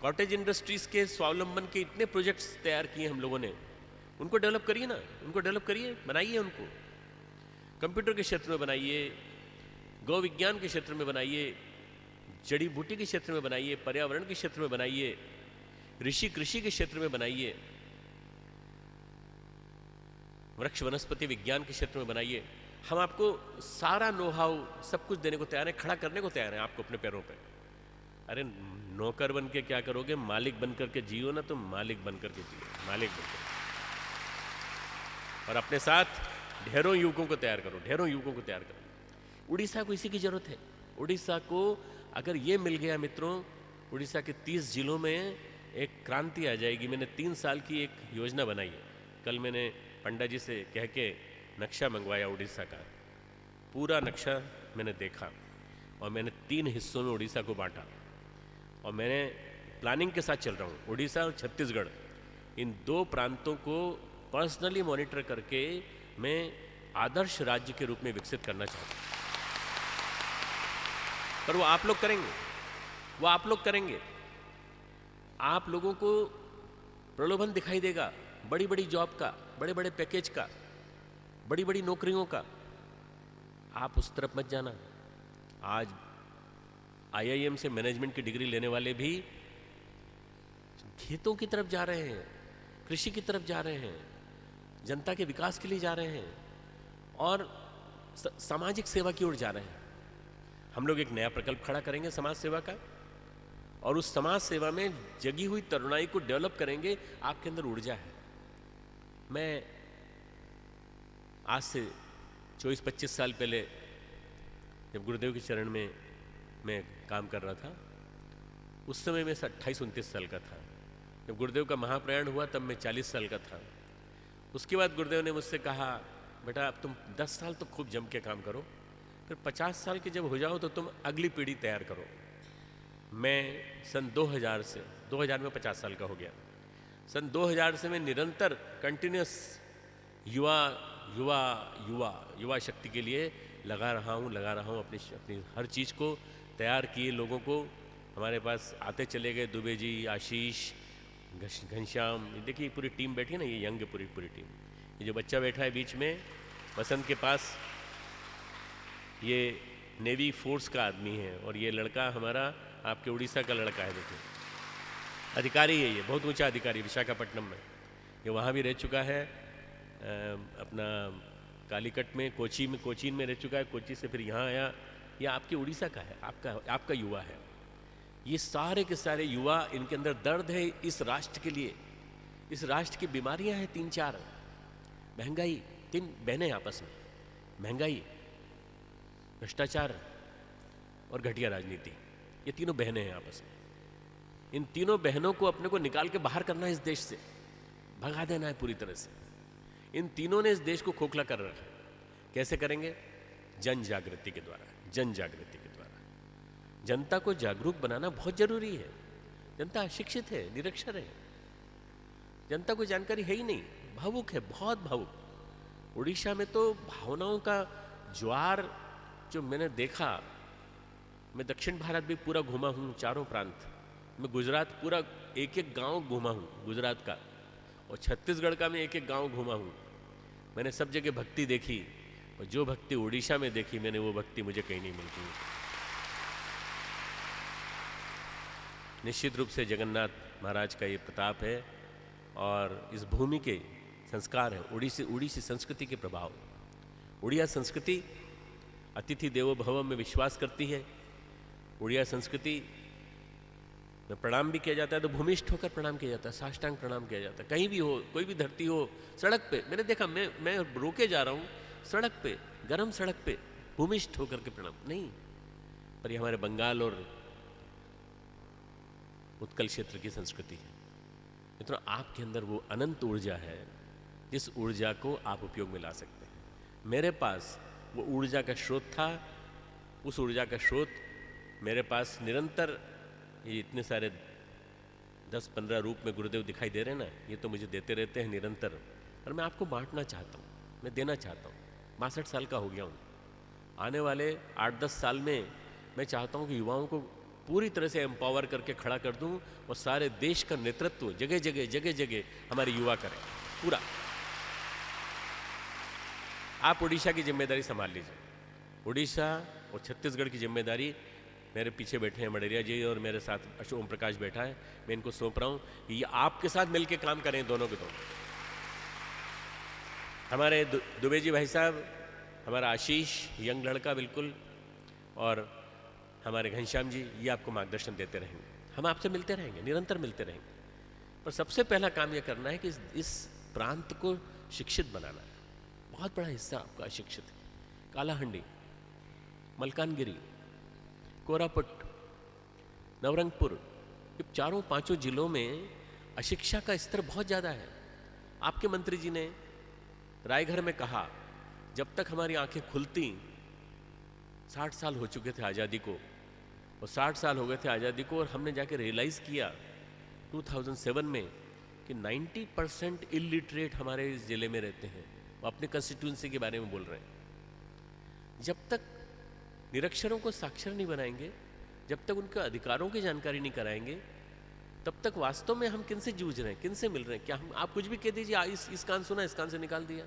कॉटेज इंडस्ट्रीज के स्वावलंबन के इतने प्रोजेक्ट्स तैयार किए हम लोगों ने, उनको डेवलप करिए ना, उनको डेवलप करिए, बनाइए उनको। कंप्यूटर के क्षेत्र में बनाइए, गौ विज्ञान के क्षेत्र में बनाइए, जड़ी बूटी के क्षेत्र में बनाइए, पर्यावरण के क्षेत्र में बनाइए, ऋषि कृषि के क्षेत्र में बनाइए, वृक्ष वनस्पति विज्ञान के क्षेत्र में बनाइए। हम आपको सारा नो हाउ सब कुछ देने को तैयार है, खड़ा करने को तैयार है आपको अपने पैरों पे। अरे नौकर बन के क्या करोगे? मालिक बन करके जियो ना, तो मालिक बन करके जियो, मालिक बन कर। और अपने साथ ढेरों युवकों को तैयार करो, ढेरों युवकों को तैयार करो। उड़ीसा को इसी की जरूरत है। उड़ीसा को अगर ये मिल गया मित्रों, उड़ीसा के 30 जिलों में एक क्रांति आ जाएगी। मैंने 3 साल की एक योजना बनाई है। कल मैंने पंडा जी से कह के नक्शा मंगवाया उड़ीसा का। पूरा नक्शा मैंने देखा और मैंने 3 हिस्सों में उड़ीसा को बांटा, और मैंने प्लानिंग के साथ चल रहा हूँ। उड़ीसा और छत्तीसगढ़, इन 2 प्रांतों को पर्सनली मॉनिटर करके मैं आदर्श राज्य के रूप में विकसित करना चाहता हूँ। पर वो आप लोग करेंगे, वो आप लोग करेंगे। आप लोगों को प्रलोभन दिखाई देगा बड़ी बड़ी जॉब का, बड़े बड़े पैकेज का, बड़ी बड़ी नौकरियों का। आप उस तरफ मत जाना। आज IIM से मैनेजमेंट की डिग्री लेने वाले भी खेतों की तरफ जा रहे हैं, कृषि की तरफ जा रहे हैं, जनता के विकास के लिए जा रहे हैं, और सामाजिक सेवा की ओर जा रहे हैं। हम लोग एक नया प्रकल्प खड़ा करेंगे समाज सेवा का, और उस समाज सेवा में जगी हुई तरुणाई को डेवलप करेंगे। आपके अंदर ऊर्जा है। मैं आज से 24-25 साल पहले जब गुरुदेव के चरण में मैं काम कर रहा था, उस समय मैं 28-29 साल का था। जब गुरुदेव का महाप्रयाण हुआ तब मैं 40 साल का था। उसके बाद गुरुदेव ने मुझसे कहा, बेटा अब तुम 10 साल तो खूब जम के काम करो, फिर 50 साल के जब हो जाओ तो तुम अगली पीढ़ी तैयार करो। मैं सन 2000 में 50 साल का हो गया। सन 2000 से मैं निरंतर कंटिन्यूस युवा शक्ति के लिए लगा रहा हूँ अपनी हर चीज़ को तैयार किए लोगों को। हमारे पास आते चले गए दुबे जी, आशीष, घनश्याम, देखिए पूरी टीम बैठी है ना, ये यंग पूरी टीम। ये जो बच्चा बैठा है बीच में बसंत के पास, ये नेवी फोर्स का आदमी है, और ये लड़का हमारा आपके उड़ीसा का लड़का है। देखिए अधिकारी है, ये बहुत ऊंचा अधिकारी विशाखापट्टनम में, ये वहाँ भी रह चुका है, अपना कालीकट में कोचीन में रह चुका है, कोची से फिर यहाँ आया। ये आपके उड़ीसा का है, आपका युवा है। ये सारे के सारे युवा, इनके अंदर दर्द है इस राष्ट्र के लिए। इस राष्ट्र की बीमारियां हैं 3-4, महंगाई, 3 बहनें आपस में, महंगाई, भ्रष्टाचार और घटिया राजनीति, ये तीनों बहनें हैं आपस में। इन तीनों बहनों को अपने को निकाल के बाहर करना है, इस देश से भगा देना है पूरी तरह से। इन तीनों ने इस देश को खोखला कर रखा है। कैसे करेंगे? जन जागृति के द्वारा। जनता को जागरूक बनाना बहुत जरूरी है। जनता अशिक्षित है, निरक्षर है, जनता को जानकारी है ही नहीं, भावुक है, बहुत भावुक। उड़ीसा में तो भावनाओं का ज्वार जो मैंने देखा, मैं दक्षिण भारत भी पूरा घूमा हूँ, चारों प्रांत, मैं गुजरात पूरा एक गांव घूमा हूँ गुजरात का, और छत्तीसगढ़ का मैं एक गांव घूमा हूँ। मैंने सब जगह भक्ति देखी, और जो भक्ति उड़ीसा में देखी मैंने, वो भक्ति मुझे कहीं नहीं मिलती। निश्चित रूप से जगन्नाथ महाराज का ये प्रताप है, और इस भूमि के संस्कार है, उड़ीसी संस्कृति के प्रभाव। उड़िया संस्कृति अतिथि देवो भव में विश्वास करती है। उड़िया संस्कृति में प्रणाम भी किया जाता है तो भूमिष्ठ होकर प्रणाम किया जाता है, साष्टांग प्रणाम किया जाता है। कहीं भी हो, कोई भी धरती हो, सड़क पे मैंने देखा, मैं रोके जा रहा हूँ सड़क पे, गर्म सड़क पे भूमिष्ठ होकर के प्रणाम नहीं। पर ये हमारे बंगाल और उत्कल क्षेत्र की संस्कृति है। मित्रों, आपके अंदर वो अनंत ऊर्जा है, जिस ऊर्जा को आप उपयोग में ला सकते हैं। मेरे पास वो ऊर्जा का स्रोत था, उस ऊर्जा का स्रोत मेरे पास निरंतर, ये इतने सारे 10-15 रूप में गुरुदेव दिखाई दे रहे हैं ना, ये तो मुझे देते रहते हैं निरंतर, और मैं आपको बांटना चाहता हूँ, मैं देना चाहता हूँ। 62 साल का हो गया हूँ। आने वाले 8-10 साल में मैं चाहता हूँ कि युवाओं को पूरी तरह से एम्पावर करके खड़ा कर दूं, और सारे देश का नेतृत्व जगह जगह हमारे युवा करें पूरा। आप उड़ीसा की जिम्मेदारी संभाल लीजिए। उड़ीसा और छत्तीसगढ़ की जिम्मेदारी मेरे पीछे बैठे हैं मडेरिया जी, और मेरे साथ अशोक ओम प्रकाश बैठा है, मैं इनको सौंप रहा हूँ कि ये आपके साथ मिलकर काम करें, दोनों के दोनों। हमारे दुबे जी भाई साहब, हमारा आशीष यंग लड़का बिल्कुल, और हमारे घनश्याम जी, ये आपको मार्गदर्शन देते रहेंगे। हम आपसे मिलते रहेंगे, निरंतर मिलते रहेंगे। पर सबसे पहला काम यह करना है कि इस प्रांत को शिक्षित बनाना है। बहुत बड़ा हिस्सा आपका अशिक्षित है। कालाहंडी, मलकानगिरी, कोरापुट, नवरंगपुर, ये 4-5 जिलों में अशिक्षा का स्तर बहुत ज़्यादा है। आपके मंत्री जी ने रायघर में कहा, जब तक हमारी आंखें खुलती, 60 साल हो चुके थे आज़ादी को, और 60 साल हो गए थे आज़ादी को, और हमने जाके रियलाइज़ किया 2007 में कि 90% इलिटरेट हमारे इस ज़िले में रहते हैं। वो अपने कंस्टिट्यूंसी के बारे में बोल रहे हैं। जब तक निरक्षरों को साक्षर नहीं बनाएंगे, जब तक उनके अधिकारों की जानकारी नहीं कराएंगे, तब तक वास्तव में हम किन से जूझ रहे हैं, किन से मिल रहे हैं? क्या हम, आप कुछ भी कह दीजिए, इस कान सुना, इस कान से निकाल दिया।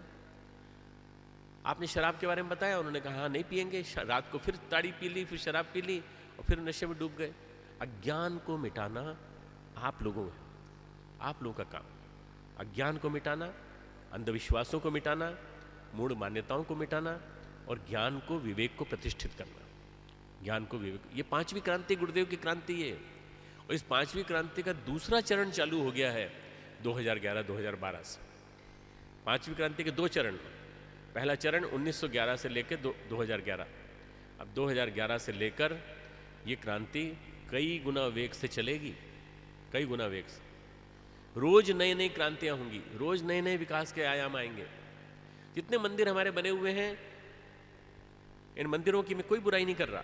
आपने शराब के बारे में बताया, उन्होंने कहा हाँ नहीं पिएंगे, रात को फिर ताड़ी पी ली, फिर शराब पी ली, और फिर नशे में डूब गए। अज्ञान को मिटाना आप लोगों का काम। अज्ञान को मिटाना, अंधविश्वासों को मिटाना, मूढ़ मान्यताओं को मिटाना, और ज्ञान को, विवेक को प्रतिष्ठित करना। ज्ञान को, विवेक, ये 5वीं क्रांति गुरुदेव की क्रांति है। और इस 5वीं क्रांति का दूसरा चरण चालू हो गया है 2011-2012 से। 5वीं क्रांति के 2 चरण। पहला चरण 1911 से लेकर 2011। अब 2011 से लेकर ये क्रांति कई गुना वेग से चलेगी, कई गुना वेग से। रोज नई नई क्रांतियां होंगी, रोज नए नए विकास के आयाम आएंगे। जितने मंदिर हमारे बने हुए हैं, इन मंदिरों की मैं कोई बुराई नहीं कर रहा,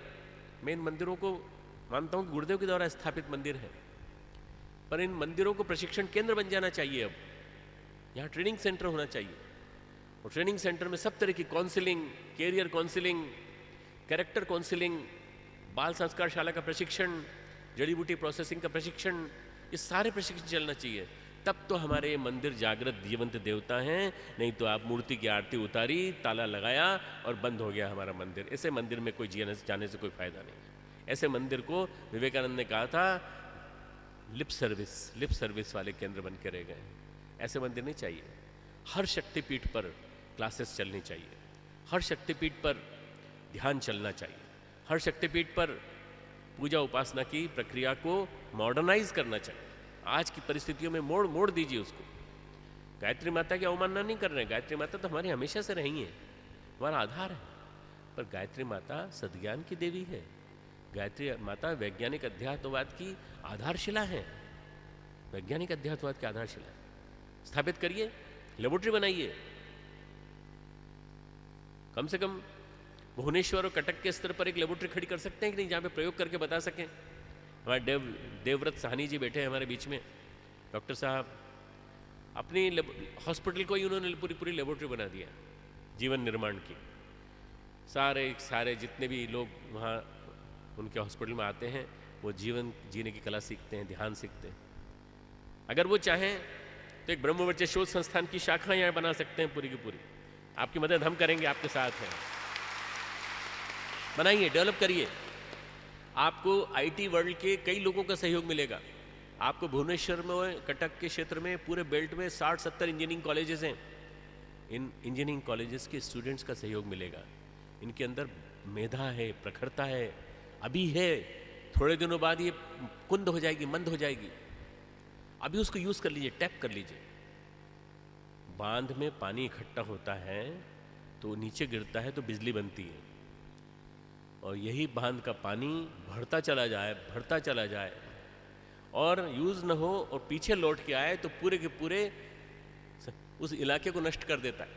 मैं इन मंदिरों को मानता हूं कि गुरुदेव के द्वारा स्थापित मंदिर है, पर इन मंदिरों को प्रशिक्षण केंद्र बन जाना चाहिए। अब यहाँ ट्रेनिंग सेंटर होना चाहिए, और ट्रेनिंग सेंटर में सब तरह की counselling, career counselling, character counselling, बाल संस्कार शाला का प्रशिक्षण, जड़ी बूटी प्रोसेसिंग का प्रशिक्षण, ये सारे प्रशिक्षण चलना चाहिए। तब तो हमारे ये मंदिर जागृत जीवंत देवता हैं। नहीं तो आप मूर्ति की आरती उतारी, ताला लगाया और बंद हो गया हमारा मंदिर। ऐसे मंदिर में कोई जाने से कोई फायदा नहीं है। ऐसे मंदिर को विवेकानंद ने कहा था लिप सर्विस वाले केंद्र बन के रह गए। ऐसे मंदिर नहीं चाहिए। हर शक्तिपीठ पर क्लासेस चलनी चाहिए, हर शक्तिपीठ पर ध्यान चलना चाहिए, हर शक्तिपीठ पर पूजा उपासना की प्रक्रिया को मॉडर्नाइज करना चाहिए। आज की परिस्थितियों में मोड़ दीजिए उसको। गायत्री माता की अवमानना नहीं कर रहे हैं, गायत्री माता तो हमारी हमेशा से रही है, हमारा आधार है। पर गायत्री माता सद्ज्ञान की देवी है, गायत्री माता वैज्ञानिक अध्यात्मवाद की आधारशिला है, वैज्ञानिक अध्यात्मवाद की आधारशिला है। स्थापित करिए, लेबोरेटरी बनाइए। कम से कम भुवनेश्वर और कटक के स्तर पर एक लेबोरेटरी खड़ी कर सकते हैं कि नहीं, जहाँ पे प्रयोग करके बता सकें। हमारे देवव्रत साहनी जी बैठे हैं हमारे बीच में, डॉक्टर साहब, अपनी हॉस्पिटल को ही उन्होंने पूरी लेबोरेटरी बना दिया जीवन निर्माण की। सारे जितने भी लोग वहाँ उनके हॉस्पिटल में आते हैं, वो जीवन जीने की कला सीखते हैं, ध्यान सीखते हैं। अगर वो चाहें तो एक ब्रह्मवर्चस्व शोध संस्थान की शाखा यहाँ बना सकते हैं पूरी की पूरी। आपकी मदद हम करेंगे, आपके साथ हैं। बनाइए, डेवलप करिए। आपको आईटी वर्ल्ड के कई लोगों का सहयोग मिलेगा। आपको भुवनेश्वर में, कटक के क्षेत्र में, पूरे बेल्ट में 60-70 इंजीनियरिंग कॉलेजेस हैं। इन इंजीनियरिंग कॉलेजेस के स्टूडेंट्स का सहयोग मिलेगा। इनके अंदर मेधा है, प्रखरता है, अभी है, थोड़े दिनों बाद ये कुंद हो जाएगी, मंद हो जाएगी। अभी उसको यूज कर लीजिए, टैप कर लीजिए। बांध में पानी इकट्ठा होता है तो नीचे गिरता है तो बिजली बनती है, और यही बांध का पानी भरता चला जाए और यूज न हो और पीछे लौट के आए तो पूरे के पूरे उस इलाके को नष्ट कर देता है।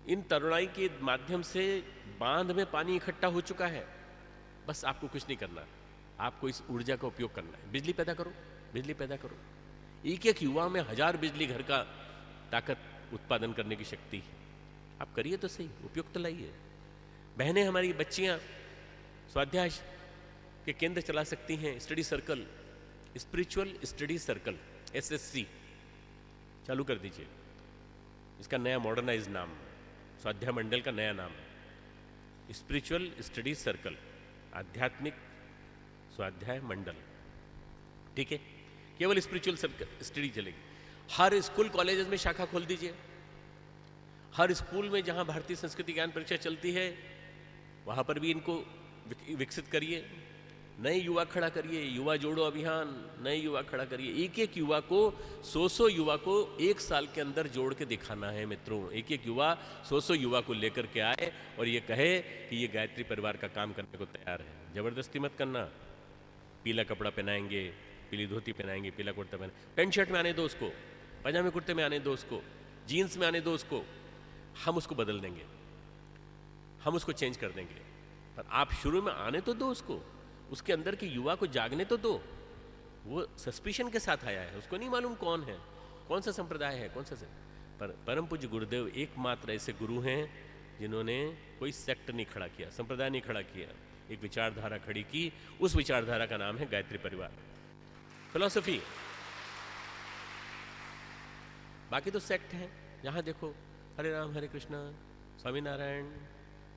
इन तरुणाई के माध्यम से बांध में पानी इकट्ठा हो चुका है। बस आपको कुछ नहीं करना, आपको इस ऊर्जा का उपयोग करना है। बिजली पैदा करो, बिजली पैदा करो। एक एक युवा में 1000 बिजली घर का ताकत उत्पादन करने की शक्ति है। आप करिए तो सही, उपयोग तो लाइए। बहनें, हमारी बच्चियां स्वाध्याय के केंद्र चला सकती हैं। Study circle, spiritual study circle, SSC चालू कर दीजिए। इसका नया मॉडर्नाइज नाम, स्वाध्याय मंडल का नया नाम, स्पिरिचुअल स्टडी सर्कल, आध्यात्मिक स्वाध्याय मंडल। ठीक है, केवल स्पिरिचुअल स्टडी चलेगी। हर स्कूल कॉलेजेस में शाखा खोल दीजिए। हर स्कूल में जहां भारतीय संस्कृति ज्ञान परीक्षा चलती है वहां पर भी इनको विकसित करिए। नए युवा खड़ा करिए, युवा जोड़ो अभियान, नए युवा खड़ा करिए। एक एक युवा को, 100 युवा को 1 साल के अंदर जोड़ के दिखाना है मित्रों। एक एक युवा 100 युवा को लेकर के आए और ये कहे कि ये गायत्री परिवार का काम करने को तैयार है। जबरदस्ती मत करना। पीला कपड़ा पहनाएंगे, पीली धोती पहनाएंगे, पीला कुर्ता पहनाएंगे, पैंट शर्ट में आने दो उसको, पजामे कुर्ते में आने दो उसको, जीन्स में आने दो उसको। हम उसको बदल देंगे, हम उसको चेंज कर देंगे, पर आप शुरू में आने तो दो उसको। उसके अंदर के युवा को जागने तो दो। वो सस्पिशन के साथ आया है, उसको नहीं मालूम कौन है, कौन सा संप्रदाय है, कौन सा से। पर परम पूज्य गुरुदेव एकमात्र ऐसे गुरु हैं जिन्होंने कोई सेक्ट नहीं खड़ा किया, संप्रदाय नहीं खड़ा किया, एक विचारधारा खड़ी की। उस विचारधारा का नाम है गायत्री परिवार, फिलॉसफी। बाकी तो सेक्ट है, जहां देखो हरे राम हरे कृष्णा, स्वामी नारायण,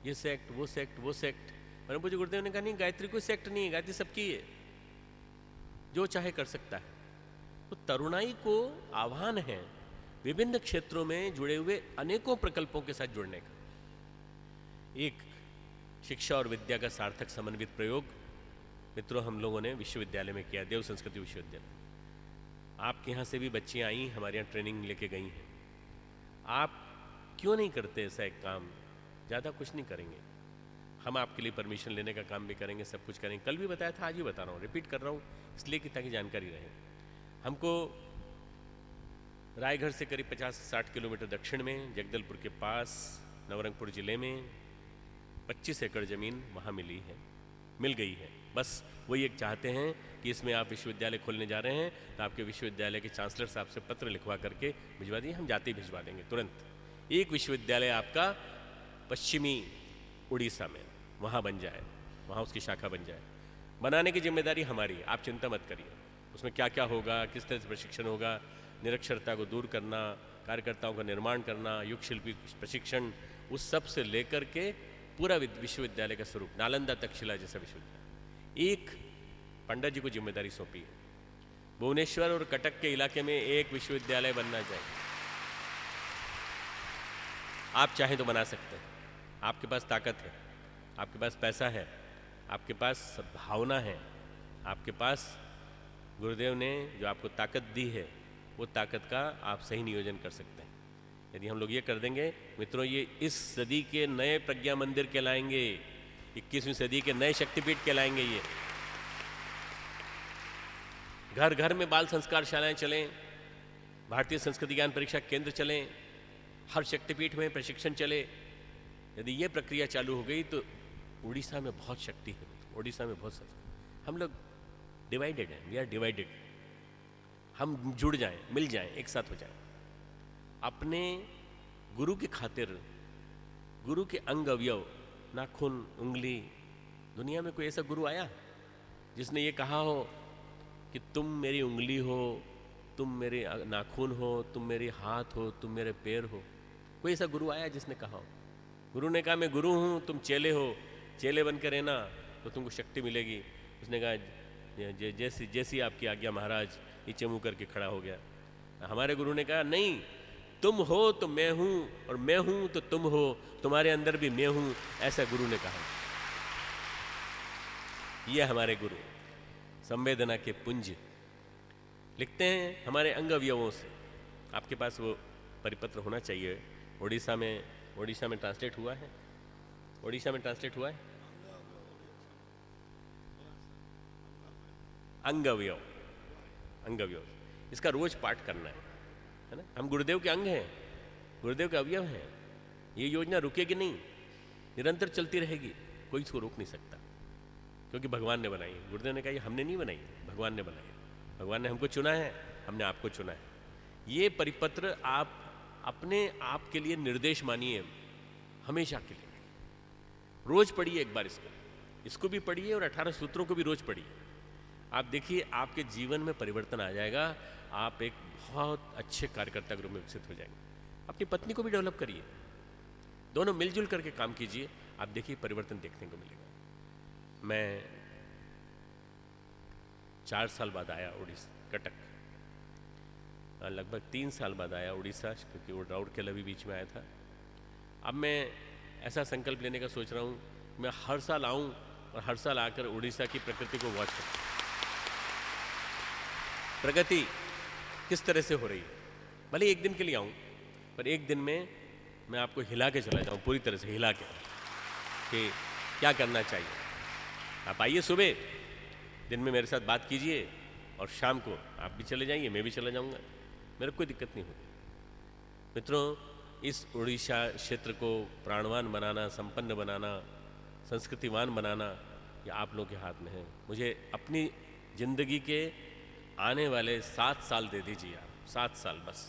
ये सेक्ट, वो सेक्ट, वो सेक्ट। परम पूज्य गुरुदेव ने कहा नहीं, गायत्री कोई सेक्ट नहीं है, गायत्री सबकी है, जो चाहे कर सकता है। तो तरुणाई को आह्वान है विभिन्न क्षेत्रों में जुड़े हुए अनेकों प्रकल्पों के साथ जुड़ने का। एक शिक्षा और विद्या का सार्थक समन्वित प्रयोग मित्रों हम लोगों ने विश्वविद्यालय में किया, देव संस्कृति विश्वविद्यालय। आपके यहाँ से भी बच्चियाँ आई, हमारे यहाँ ट्रेनिंग लेके गई हैं। आप क्यों नहीं करते ऐसा एक काम? ज़्यादा कुछ नहीं करेंगे, हम आपके लिए परमिशन लेने का काम भी करेंगे, सब कुछ करेंगे। कल भी बताया था, आज भी बता रहा हूँ, रिपीट कर रहा हूँ इसलिए कि ताकि जानकारी रहे। हमको रायगढ़ से करीब 50-60 किलोमीटर दक्षिण में जगदलपुर के पास नवरंगपुर जिले में 25 एकड़ ज़मीन वहाँ मिल गई है। बस वही एक चाहते हैं कि इसमें आप विश्वविद्यालय खोलने जा रहे हैं तो आपके विश्वविद्यालय के चांसलर साहब से पत्र लिखवा करके भिजवा दिए, हम जाते ही भिजवा देंगे तुरंत। एक विश्वविद्यालय आपका पश्चिमी उड़ीसा में वहाँ बन जाए, वहाँ उसकी शाखा बन जाए। बनाने की जिम्मेदारी हमारी है, आप चिंता मत करिए। उसमें क्या क्या होगा, किस तरह से प्रशिक्षण होगा, निरक्षरता को दूर करना, कार्यकर्ताओं का निर्माण करना, युग शिल्पी प्रशिक्षण, उस सब से लेकर के पूरा विश्वविद्यालय का स्वरूप, नालंदा तक्षशिला जैसा विश्वविद्यालय। एक पंडित जी को जिम्मेदारी सौंपी है, भुवनेश्वर और कटक के इलाके में एक विश्वविद्यालय बनना चाहिए। आप चाहें तो बना सकते हैं, आपके पास ताकत है, आपके पास पैसा है, आपके पास भावना है, आपके पास गुरुदेव ने जो आपको ताकत दी है वो ताकत का आप सही नियोजन कर सकते हैं। यदि हम लोग ये कर देंगे मित्रों, ये इस सदी के नए प्रज्ञा मंदिर कहलाएंगे, 21वीं सदी के नए शक्तिपीठ कहलाएंगे। ये घर घर में बाल संस्कार शालाएं चलें, भारतीय संस्कृति ज्ञान परीक्षा केंद्र चलें, हर शक्तिपीठ में प्रशिक्षण चले। यदि ये प्रक्रिया चालू हो गई तो उड़ीसा में बहुत शक्ति है, उड़ीसा में बहुत शक्ति। हम लोग डिवाइडेड हैं, वी आर डिवाइडेड। हम जुड़ जाएं, मिल जाएं, एक साथ हो जाएं। अपने गुरु की खातिर, गुरु के अंग अवयव, नाखून, उंगली, दुनिया में कोई ऐसा गुरु आया जिसने ये कहा हो कि तुम मेरी उंगली हो, तुम मेरे नाखून हो, तुम मेरे हाथ हो, तुम मेरे पैर हो? कोई ऐसा गुरु आया जिसने कहा हो? गुरु ने कहा मैं गुरु हूँ, तुम चेले हो, चेले बनकर रहना तो तुमको शक्ति मिलेगी। उसने कहा जैसी आपकी आज्ञा महाराज, नीचे मुँह करके खड़ा हो गया। हमारे गुरु ने कहा नहीं, तुम हो तो मैं हूँ और मैं हूँ तो तुम हो, तुम्हारे अंदर भी मैं हूँ, ऐसा गुरु ने कहा। ये हमारे गुरु संवेदना के पुंज लिखते हैं हमारे अंग अवयवों से। आपके पास वो परिपत्र होना चाहिए। उड़ीसा में ट्रांसलेट हुआ है, उड़ीसा में ट्रांसलेट हुआ है अंग अवयव। इसका रोज पाठ करना है ना। हम गुरुदेव के अंग हैं, गुरुदेव के अवयव हैं। ये योजना रुकेगी नहीं, निरंतर चलती रहेगी, कोई इसको रोक नहीं सकता, क्योंकि भगवान ने बनाई है। गुरुदेव ने कहा ये हमने नहीं बनाई, भगवान ने बनाई है। भगवान ने हमको चुना है, हमने आपको चुना है। ये परिपत्र आप अपने आप के लिए निर्देश मानिए, हमेशा के लिए। रोज पढ़िए एक बार इसको भी पढ़िए और 18 सूत्रों को भी रोज पढ़िए। आप देखिए आपके जीवन में परिवर्तन आ जाएगा, आप एक बहुत अच्छे कार्यकर्ता के रूप में विकसित हो जाएंगे। अपनी पत्नी को भी डेवलप करिए, दोनों मिलजुल करके काम कीजिए, आप देखिए परिवर्तन देखने को मिलेगा। मैं 4 साल बाद आया उड़ीसा, कटक, लगभग 3 साल बाद आया उड़ीसा, क्योंकि वो राउरकेला भी बीच में आया था। अब मैं ऐसा संकल्प लेने का सोच रहा हूँ, मैं हर साल आऊँ और हर साल आकर उड़ीसा की प्रकृति को वॉच करूँ, प्रगति किस तरह से हो रही है। भले एक दिन के लिए आऊँ, पर एक दिन में मैं आपको हिला के चला जाऊँ, पूरी तरह से हिला के, कि क्या करना चाहिए। आप आइए, सुबह दिन में मेरे साथ बात कीजिए और शाम को आप भी चले जाइए, मैं भी चला जाऊँगा, मेरे को कोई दिक्कत नहीं होगी। मित्रों, इस उड़ीसा क्षेत्र को प्राणवान बनाना, संपन्न बनाना, संस्कृतिवान बनाना, ये आप लोगों के हाथ में है। मुझे अपनी जिंदगी के आने वाले 7 साल दे दीजिए आप, 7 साल बस।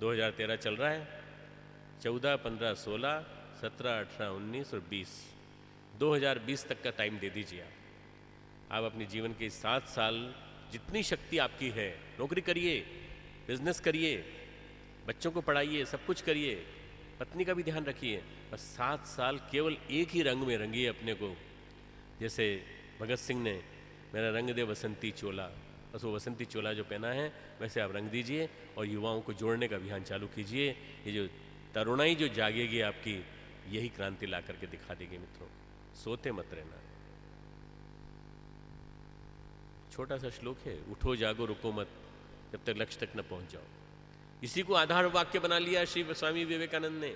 2013 चल रहा है, 14, 15, 16, 17, 18, 19 और 20, 2020 तक का टाइम दे दीजिए आप अपने जीवन के 7 साल जितनी शक्ति आपकी है, नौकरी करिए, बिजनेस करिए, बच्चों को पढ़ाइए, सब कुछ करिए, पत्नी का भी ध्यान रखिए, बस 7 साल केवल एक ही रंग में रंगिए अपने को। जैसे भगत सिंह ने मेरा रंग दे बसंती चोला, बस वो बसंती चोला जो पहना है वैसे आप रंग दीजिए और युवाओं को जोड़ने का अभियान चालू कीजिए। ये जो तरुणाई जो जागेगी आपकी, यही क्रांति ला करके दिखा देगी। मित्रों, सोते मत रहना। छोटा सा श्लोक है, उठो जागो रुको मत जब तक लक्ष्य तक न पहुंच जाओ। इसी को आधार वाक्य बना लिया श्री स्वामी विवेकानंद ने,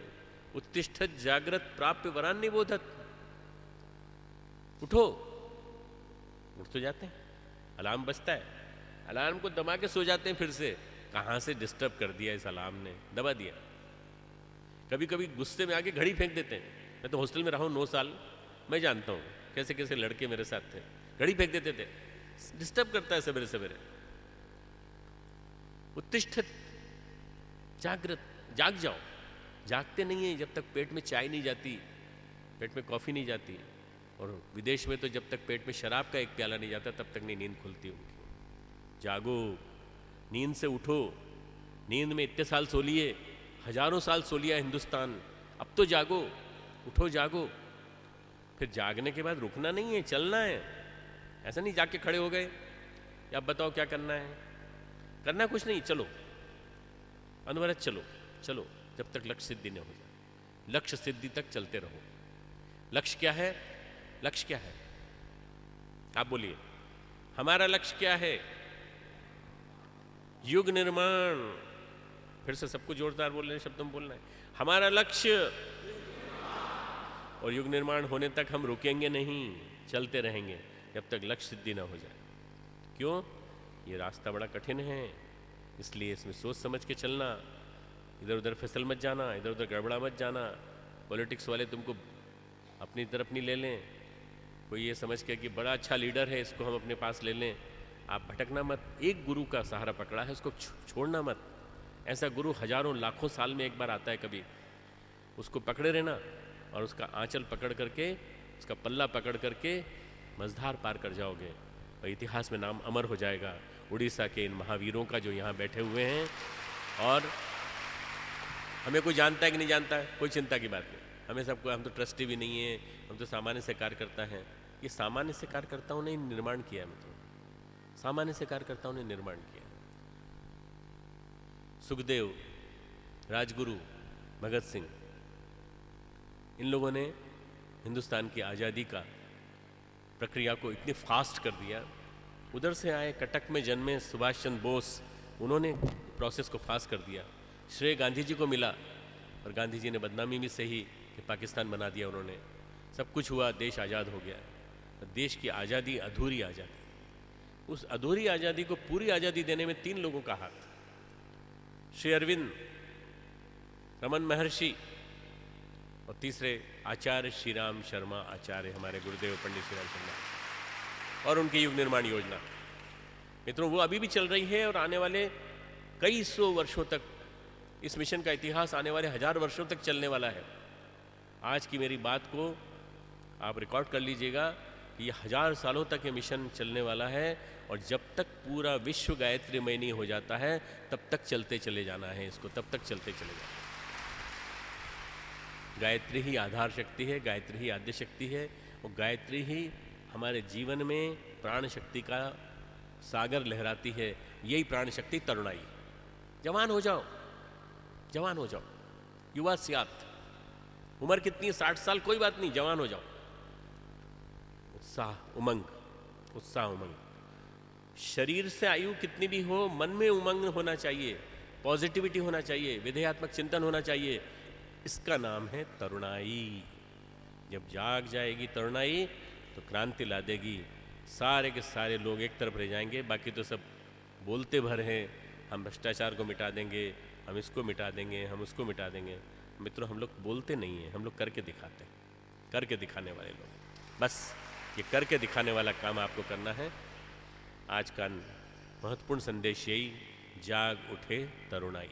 उत्तिष्ठत जागृत प्राप्य वरान निबोधत। उठो, उठ तो जाते हैं, अलार्म बजता है, अलार्म को दबा के सो जाते हैं, फिर से कहाँ से डिस्टर्ब कर दिया इस अलार्म ने, दबा दिया। कभी कभी गुस्से में आके घड़ी फेंक देते हैं। मैं तो हॉस्टल में रहा हूँ 9 साल, मैं जानता हूँ कैसे कैसे लड़के मेरे साथ थे, घड़ी फेंक देते थे। डिस्टर्ब करता है सवेरे सवेरे। उत्तिष्ठित, जागृत, जाग जाओ। जागते नहीं है जब तक पेट में चाय नहीं जाती, पेट में कॉफ़ी नहीं जाती। और विदेश में तो जब तक पेट में शराब का एक प्याला नहीं जाता तब तक नहीं नींद खुलती उनकी। जागो, नींद से उठो। नींद में इतने साल सो लिए, हजारों साल सो लिया हिंदुस्तान, अब तो जागो, उठो जागो। फिर जागने के बाद रुकना नहीं है, चलना है। ऐसा नहीं जाके खड़े हो गए, अब बताओ क्या करना है। करना कुछ नहीं, चलो अनवरत चलो चलो जब तक लक्ष्य सिद्धि न हो जाए। लक्ष्य सिद्धि तक चलते रहो। लक्ष्य क्या है? लक्ष्य क्या है? आप बोलिए, हमारा लक्ष्य क्या है? युग निर्माण। फिर से सबको जोरदार बोल रहे हैं, शब्दों में बोलना है। हमारा लक्ष्य। और युग निर्माण होने तक हम रुकेंगे नहीं, चलते रहेंगे जब तक लक्ष्य सिद्धि ना हो जाए। क्यों? ये रास्ता बड़ा कठिन है, इसलिए इसमें सोच समझ के चलना। इधर उधर फिसल मत जाना, इधर उधर गड़बड़ा मत जाना। पॉलिटिक्स वाले तुमको अपनी तरफ नहीं ले लें। कोई ये समझ के कि बड़ा अच्छा लीडर है, इसको हम अपने पास ले लें। आप भटकना मत। एक गुरु का सहारा पकड़ा है, उसको छोड़ना मत। ऐसा गुरु हजारों लाखों साल में एक बार आता है कभी, उसको पकड़े रहना और उसका आंचल पकड़ करके, उसका पल्ला पकड़ करके मझधार पार कर जाओगे और इतिहास में नाम अमर हो जाएगा उड़ीसा के इन महावीरों का जो यहाँ बैठे हुए हैं। और हमें कोई जानता है कि नहीं जानता है, कोई चिंता की बात नहीं। हमें सबको, हम तो ट्रस्टी भी नहीं है, हम तो सामान्य से कार्यकर्ता हैं। ये सामान्य से कार्यकर्ताओं ने निर्माण किया है, मतलब सामान्य से कार्यकर्ताओं ने निर्माण किया। सुखदेव, राजगुरु, भगत सिंह, इन लोगों ने हिंदुस्तान की आज़ादी का प्रक्रिया को इतनी फास्ट कर दिया। उधर से आए, कटक में जन्मे सुभाष चंद्र बोस, उन्होंने प्रोसेस को फास्ट कर दिया। श्रेय गांधी जी को मिला और गांधी जी ने बदनामी भी सही कि पाकिस्तान बना दिया उन्होंने। सब कुछ हुआ, देश आज़ाद हो गया। देश की आज़ादी अधूरी आज़ादी। उस अधूरी आज़ादी को पूरी आज़ादी देने में 3 लोगों का हाथ, श्री अरविंद, रमन महर्षि और तीसरे आचार्य श्री राम शर्मा आचार्य, हमारे गुरुदेव पंडित श्री राम शर्मा, और उनकी युग निर्माण योजना। मित्रों, वो अभी भी चल रही है और आने वाले कई 100 वर्षों तक, इस मिशन का इतिहास आने वाले 1000 वर्षों तक चलने वाला है। आज की मेरी बात को आप रिकॉर्ड कर लीजिएगा कि ये 1000 सालों तक ये मिशन चलने वाला है और जब तक पूरा विश्व गायत्रीमय नहीं हो जाता है तब तक चलते चले जाना है इसको, तब तक चलते चले जाना है। गायत्री ही आधार शक्ति है, गायत्री ही आद्य शक्ति है और गायत्री ही हमारे जीवन में प्राण शक्ति का सागर लहराती है। यही प्राण शक्ति तरुणाई। जवान हो जाओ, जवान हो जाओ, युवा सियात। उम्र कितनी है? 60 साल, कोई बात नहीं, जवान हो जाओ। उत्साह, उमंग, उत्साह, उमंग। शरीर से आयु कितनी भी हो, मन में उमंग होना चाहिए, पॉजिटिविटी होना चाहिए, विधेयात्मक चिंतन होना चाहिए। इसका नाम है तरुणाई। जब जाग जाएगी तरुणाई तो क्रांति ला देगी। सारे के सारे लोग एक तरफ रह जाएंगे, बाकी तो सब बोलते भर हैं, हम भ्रष्टाचार को मिटा देंगे, हम इसको मिटा देंगे, हम उसको मिटा देंगे। मित्रों, हम लोग बोलते नहीं हैं, हम लोग करके दिखाते हैं, करके दिखाने वाले लोग। बस ये करके दिखाने वाला काम आपको करना है। आज का महत्वपूर्ण संदेश यही, जाग उठे तरुणाई।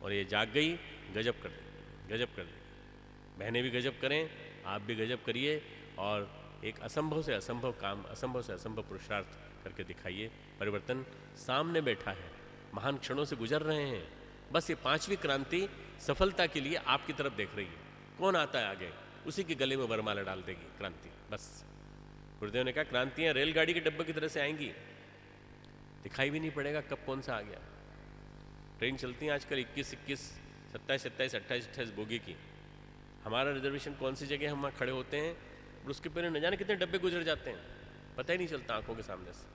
और ये जाग गई, गजब कर दे, गजब कर दे। बहनें भी गजब करें, आप भी गजब करिए और एक असंभव से असंभव काम, असंभव से असंभव पुरुषार्थ करके दिखाइए। परिवर्तन सामने बैठा है, महान क्षणों से गुजर रहे हैं। बस ये 5वीं क्रांति सफलता के लिए आपकी तरफ देख रही है। कौन आता है आगे, उसी के गले में वरमाला डाल देगी क्रांति। बस गुरुदेव ने कहा, क्रांतियां रेलगाड़ी के डब्बे की तरह से आएंगी, दिखाई भी नहीं पड़ेगा कब कौन सा आ गया। ट्रेन चलती हैं आजकल 21-21, 27-27, 28-28 बोगी की। हमारा रिजर्वेशन कौन सी जगह हम वहाँ खड़े होते हैं और उसके पहले न जाने कितने डब्बे गुजर जाते हैं, पता ही नहीं चलता आंखों के सामने से।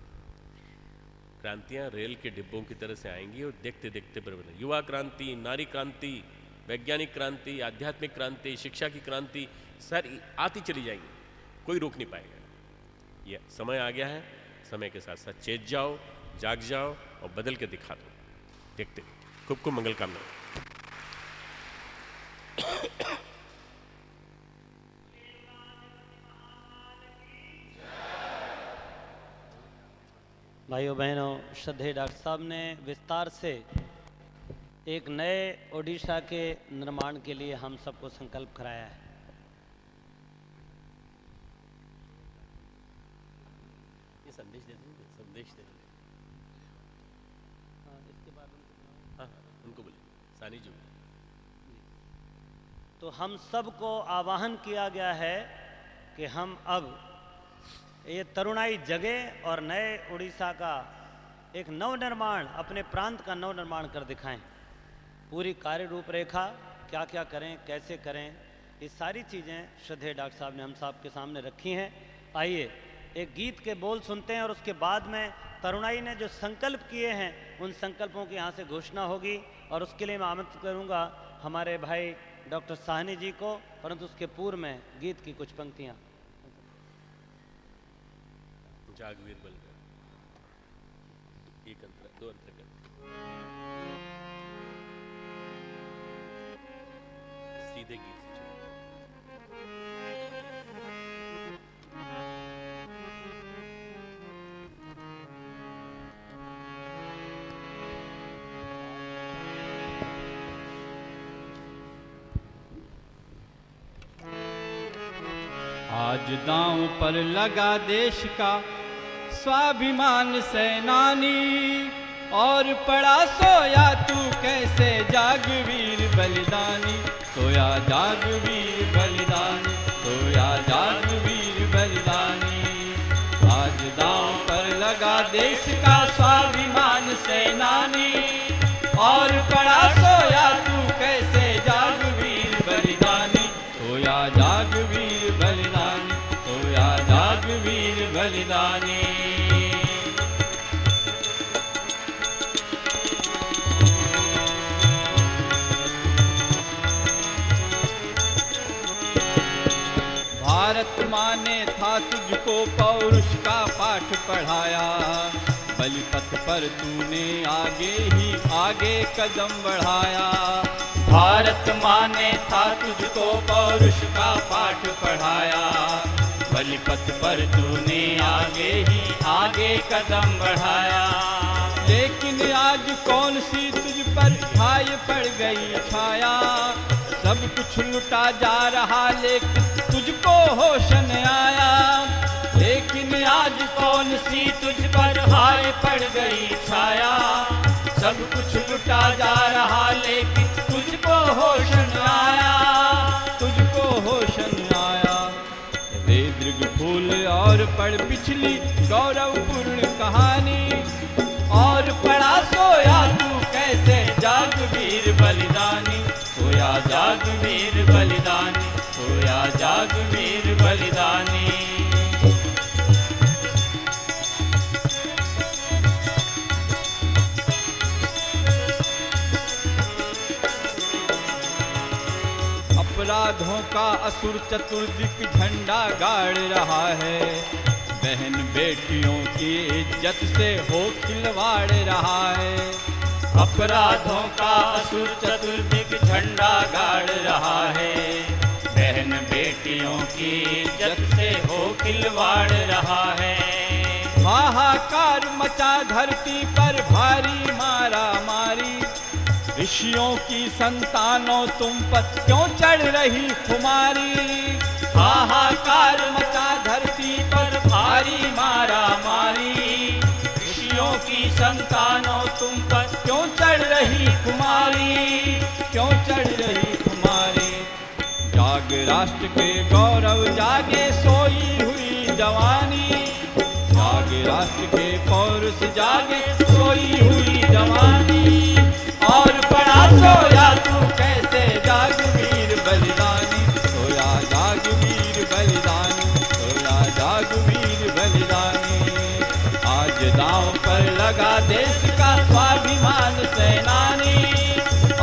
क्रांतियां रेल के डिब्बों की तरह से आएंगी और देखते देखते परिवर्तन। युवा क्रांति, नारी क्रांति, वैज्ञानिक क्रांति, आध्यात्मिक क्रांति, शिक्षा की क्रांति, सारी आती चली जाएंगी, कोई रोक नहीं पाएगा। ये समय आ गया है, समय के साथ साथ चेत जाओ, जाग जाओ और बदल के दिखा दो। देखते खूब खूब मंगल कामना। भाइयों बहनों, श्रद्धेय डॉक्टर साहब ने विस्तार से एक नए ओडिशा के निर्माण के लिए हम सबको संकल्प कराया है। ये संदेश दे देंगे, संदेश दे देंगे। इसके बाद हाँ, उनको बोलिए, सानी जी। तो हम सबको आह्वान किया गया है कि हम अब ये तरुणाई जगे और नए उड़ीसा का एक नवनिर्माण, अपने प्रांत का नवनिर्माण कर दिखाएं। पूरी कार्य रूपरेखा क्या क्या करें, कैसे करें, ये सारी चीज़ें श्रद्धेय डॉक्टर साहब ने हम साहब के सामने रखी हैं। आइए एक गीत के बोल सुनते हैं और उसके बाद में तरुणाई ने जो संकल्प किए हैं उन संकल्पों की यहाँ से घोषणा होगी। और उसके लिए मैं आमंत्रित करूँगा हमारे भाई डॉक्टर साहनी जी को, परंतु उसके पूर्व में गीत की कुछ पंक्तियाँ। जागवीर बलकर, एक अंतर, दो अंतर कर, सीधे गीत से चलो। आज दांव पर लगा देश का स्वाभिमान सेनानी, और पड़ा सोया तू कैसे जागवीर बलिदानी, सोया जागवीर बलिदानी, सोया जागवीर बलिदानी। आज दांव पर लगा देश का स्वाभिमान सेनानी, और पड़ा सोया तू कैसे जागवीर बलिदानी, सोया जागवीर बलिदानी, सोया जागवीर बलिदानी। भारत माँ ने था तुझको पौरुष का पाठ पढ़ाया, बलिपथ पर तूने आगे ही आगे कदम बढ़ाया। भारत माँ ने था तुझको पौरुष का पाठ पढ़ाया, बलिपथ पर तूने आगे ही आगे कदम बढ़ाया। लेकिन आज कौन सी तुझ पर छाई पड़ गई छाया, सब कुछ लुटा जा रहा लेकिन तुझको होश न आया। लेकिन आज कौन सी तुझ पर हाय पड़ गई छाया, सब कुछ लुटा जा रहा लेकिन तुझको होश न आया, तुझको होश न आया। वे दृग फूल और पढ़ पिछली गौरवपूर्ण कहानी, और पड़ा सोया तू कैसे जागवीर बलिदानी, सोया जागवीर बलिदानी, सोया जागवीर बलिदानी। अपराधों का असुर चतुर्दिक झंडा गाड़ रहा है, बहन बेटियों की इज्जत से हो खिलवाड़ रहा है। अपराधों का असुर चतुर्दिक झंडा गाड़ रहा है, बहन बेटियों की इज्जत से हो खिलवाड़ रहा है। हाहाकार मचा धरती पर भारी मारा मारी, ऋषियों की संतानों तुम पर क्यों चढ़ रही खुमारी। हाहाकार मचा धरती पर भारी मारा मारी, ऋषियों की संतानों तुम पर क्यों चढ़ रही खुमारी, क्यों चढ़ रही खुमारी। जाग राष्ट्र के गौरव जागे सोई हुई जवानी, जाग राष्ट्र के पौरुष जागे सोई हुई जवानी। और पड़ा सोया तू कैसे जागवीर बलिदानी, सोया जागवीर बलिदानी, सोया जागवीर बलिदानी। आज दांव पर लगा देश का स्वाभिमान सेनानी,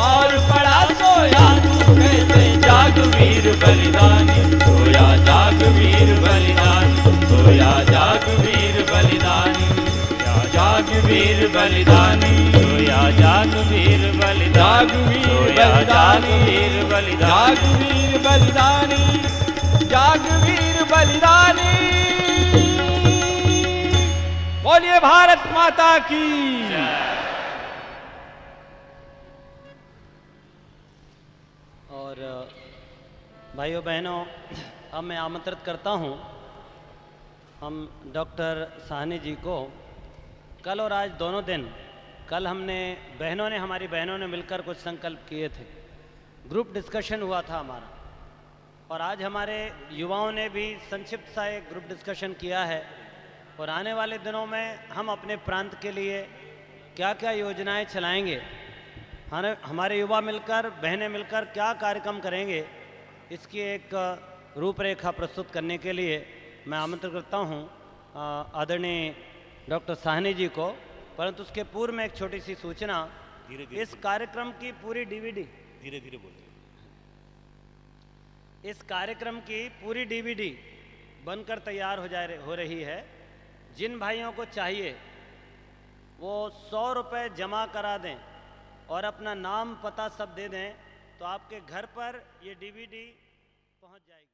और पड़ा सोया तू कैसे जागवीर बलिदानी, सोया जागवीर बलिदानी, सोया जागवीर बलिदानी, जागवीर बलिदानी, सोया जागवीर जागवीर बलिदानी जागवीर बलिदानी जागवीर बलिदानी। बोलिए भारत माता की। और भाइयों बहनों, अब मैं आमंत्रित करता हूं हम डॉक्टर साहनी जी को। कल और आज दोनों दिन, कल हमारी बहनों ने मिलकर कुछ संकल्प किए थे, ग्रुप डिस्कशन हुआ था हमारा, और आज हमारे युवाओं ने भी संक्षिप्त सा एक ग्रुप डिस्कशन किया है। और आने वाले दिनों में हम अपने प्रांत के लिए क्या क्या योजनाएं चलाएंगे, हमारे युवा मिलकर, बहनें मिलकर क्या कार्यक्रम करेंगे, इसकी एक रूपरेखा प्रस्तुत करने के लिए मैं आमंत्रित करता हूं आदरणीय डॉक्टर साहनी जी को। परंतु उसके पूर्व में एक छोटी सी सूचना, इस कार्यक्रम की पूरी डीवीडी, धीरे धीरे बोलिए। इस कार्यक्रम की पूरी डीवीडी बनकर तैयार हो रही है। जिन भाइयों को चाहिए वो 100 रुपये जमा करा दें और अपना नाम पता सब दे दें, तो आपके घर पर ये डीवीडी पहुंच जाएगी।